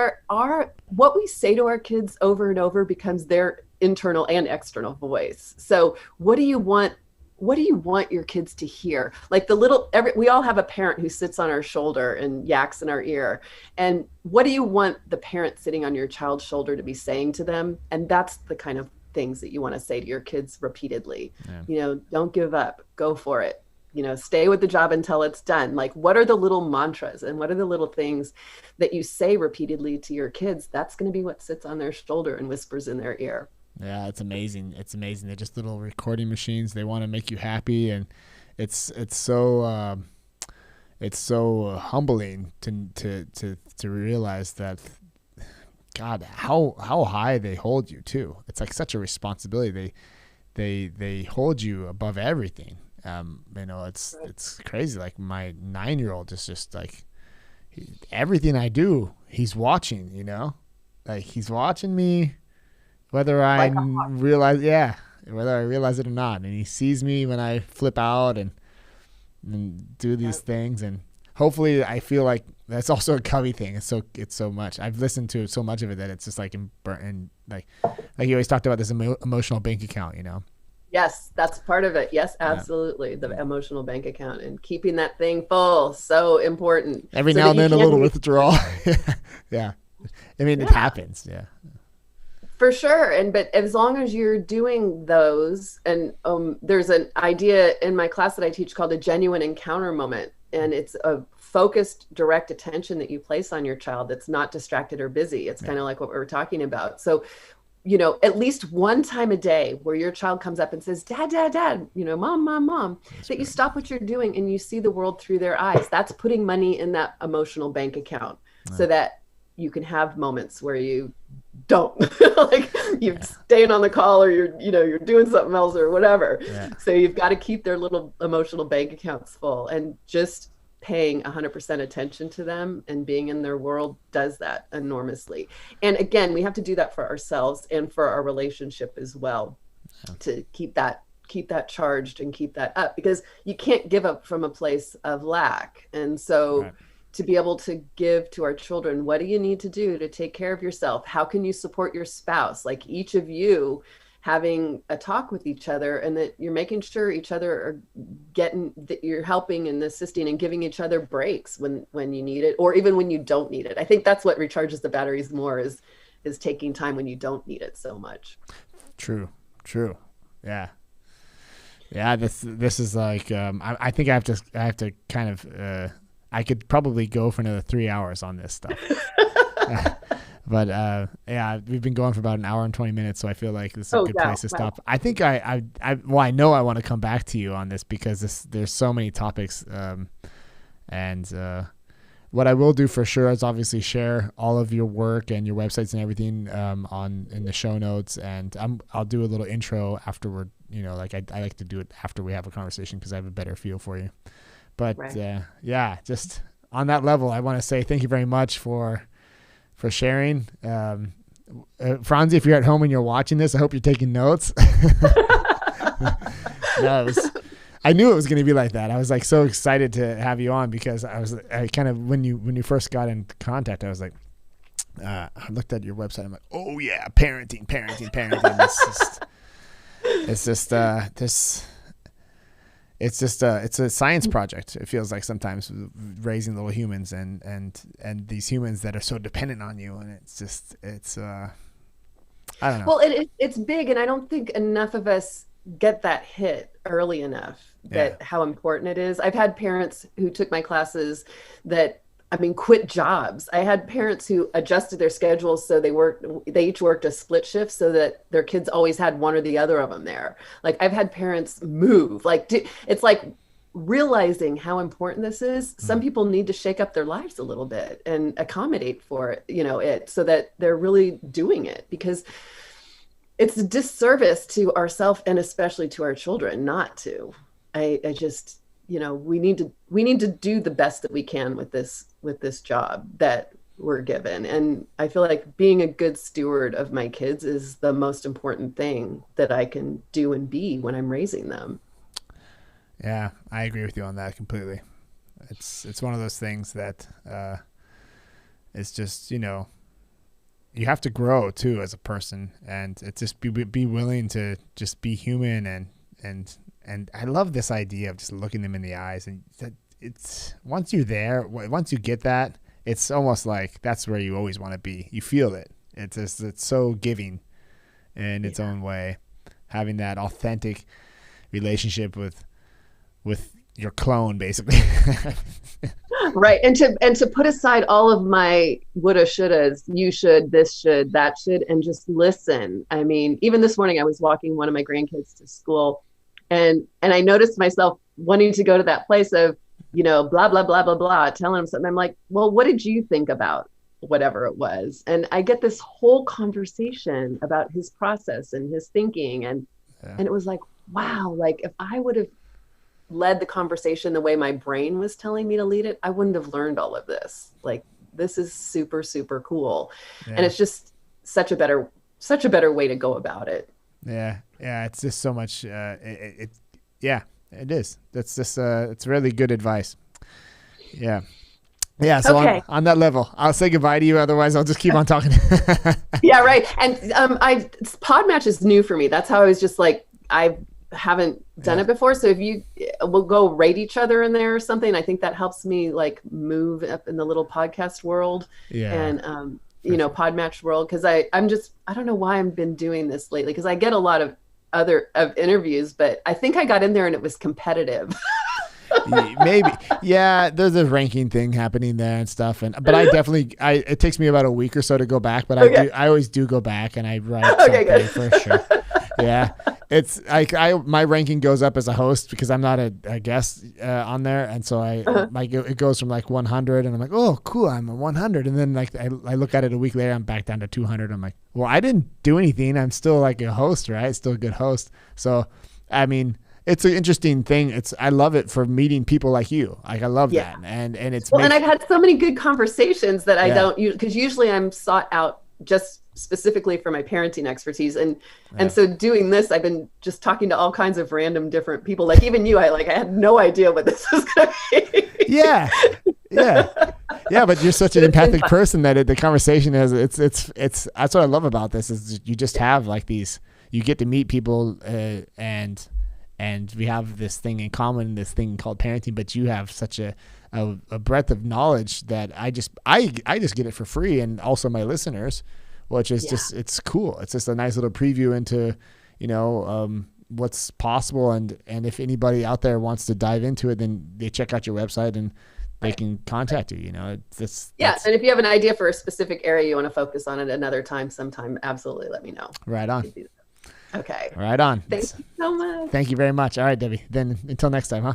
what we say to our kids over and over becomes their internal and external voice. So what do you want your kids to hear? Like we all have a parent who sits on our shoulder and yaks in our ear. And what do you want the parent sitting on your child's shoulder to be saying to them? And that's the kind of things that you want to say to your kids repeatedly. Don't give up, go for it. Stay with the job until it's done. Like, what are the little mantras and what are the little things that you say repeatedly to your kids? That's going to be what sits on their shoulder and whispers in their ear. Yeah, it's amazing. It's amazing. They're just little recording machines. They want to make you happy, and it's so humbling to realize that, God, how high they hold you too. It's like such a responsibility. They hold you above everything. It's crazy. Like my 9-year-old is just like everything I do, he's watching. Like he's watching me. Whether I realize it or not, and he sees me when I flip out and do these things, and hopefully I feel like that's also a Covey thing. It's so much. I've listened to so much of it that it's just like like you always talked about this emotional bank account. Yes, that's part of it. Yes, absolutely. Yeah. The emotional bank account and keeping that thing full, so important. Every now and then a little withdrawal. Yeah, I mean it happens. Yeah. For sure. But as long as you're doing those, and there's an idea in my class that I teach called a genuine encounter moment. And it's a focused, direct attention that you place on your child that's not distracted or busy. It's kind of like what we were talking about. So, at least one time a day where your child comes up and says, Dad, Dad, Dad, Mom, Mom, Mom, that you stop what you're doing and you see the world through their eyes. That's putting money in that emotional bank account so that you can have moments where you don't like you're staying on the call or you're doing something else or whatever. So you've got to keep their little emotional bank accounts full, and just paying 100% attention to them and being in their world does that enormously. And again, we have to do that for ourselves and for our relationship as well, to keep that charged and keep that up, because you can't give up from a place of lack. And so to be able to give to our children, what do you need to do to take care of yourself? How can you support your spouse? Like each of you having a talk with each other, and that you're making sure each other are that you're helping and assisting and giving each other breaks when you need it, or even when you don't need it. I think that's what recharges the batteries more, is taking time when you don't need it so much. True. Yeah. This is like, I think I have to kind of, I could probably go for another 3 hours on this stuff. But we've been going for about an hour and 20 minutes, so I feel like this is a good place to stop. I think I know I want to come back to you on this, because there's so many topics, and what I will do for sure is obviously share all of your work and your websites and everything in the show notes, and I'll do a little intro afterward. Like I like to do it after we have a conversation, because I have a better feel for you. But just on that level, I want to say thank you very much for sharing. Franzi, if you're at home and you're watching this, I hope you're taking notes. I knew it was going to be like that. I was like so excited to have you on, because I kind of, when you first got in contact, I was like, I looked at your website. I'm like, oh yeah, parenting. It's a science project. It feels like sometimes, raising little humans and these humans that are so dependent on you. And I don't know. Well, it's big. And I don't think enough of us get that hit early enough, that how important it is. I've had parents who took my classes that, quit jobs. I had parents who adjusted their schedules so they each worked a split shift so that their kids always had one or the other of them there. Like I've had parents move. It's like realizing how important this is. Some people need to shake up their lives a little bit and accommodate for it, so that they're really doing it, because it's a disservice to ourselves and especially to our children not to. I just, we need to do the best that we can with this job that we're given. And I feel like being a good steward of my kids is the most important thing that I can do and be when I'm raising them. Yeah, I agree with you on that completely. It's one of those things that it's just, you have to grow too as a person, and it's just be willing to just be human, and I love this idea of just looking them in the eyes, and it's once you're there, once you get that, it's almost like that's where you always want to be. You feel it. It's so giving in its own way, having that authentic relationship with your clone, basically. Right. And to put aside all of my woulda, shouldas, you should, this should, that should, and just listen. I mean, even this morning I was walking one of my grandkids to school, and I noticed myself wanting to go to that place of, blah, blah, blah, blah, blah, telling him something. I'm like, well, what did you think about whatever it was? And I get this whole conversation about his process and his thinking. And it was like, wow, like if I would have led the conversation the way my brain was telling me to lead it, I wouldn't have learned all of this. Like, this is super, super cool. Yeah. And it's just such a better way to go about it. Yeah. Yeah. It's just so much, it is. That's just, it's really good advice. Yeah. Yeah. So okay. on that level, I'll say goodbye to you. Otherwise I'll just keep on talking. Yeah. Right. And, Podmatch is new for me. That's how I was just like, I haven't done it before. So if we'll go rate each other in there or something, I think that helps me like move up in the little podcast world and, Podmatch world. Cause I don't know why I've been doing this lately. Cause I get a lot of interviews, but I think I got in there and it was competitive. Maybe. Yeah. There's a ranking thing happening there and stuff. But I definitely, it takes me about a week or so to go back, but I always do go back and I write something for sure. Yeah. It's like my ranking goes up as a host because I'm not a guest on there, and so it goes from like 100, and I'm like, oh cool, I'm a 100, and then like I look at it a week later, I'm back down to 200. I'm like, well, I didn't do anything. I'm still like a host, right? Still a good host. So I mean, it's an interesting thing. I love it for meeting people like you. Like I love that, and it's and I've had so many good conversations that I don't use, because usually I'm sought out just specifically for my parenting expertise, and so doing this, I've been just talking to all kinds of random different people, like even you. I had no idea what this was going to be. Yeah, but you're such an empathic person that the conversation is it's that's what I love about this, is you just have like these, you get to meet people and we have this thing in common, this thing called parenting, but you have such a breadth of knowledge that I just get it for free, and also my listeners, which is just, it's cool. It's just a nice little preview into, what's possible. And if anybody out there wants to dive into it, then they check out your website and they can contact you, And if you have an idea for a specific area you want to focus on at another time, sometime, absolutely let me know. Right on. Okay. Right on. Thank you so much. Thank you very much. All right, Debbie. Then until next time, huh?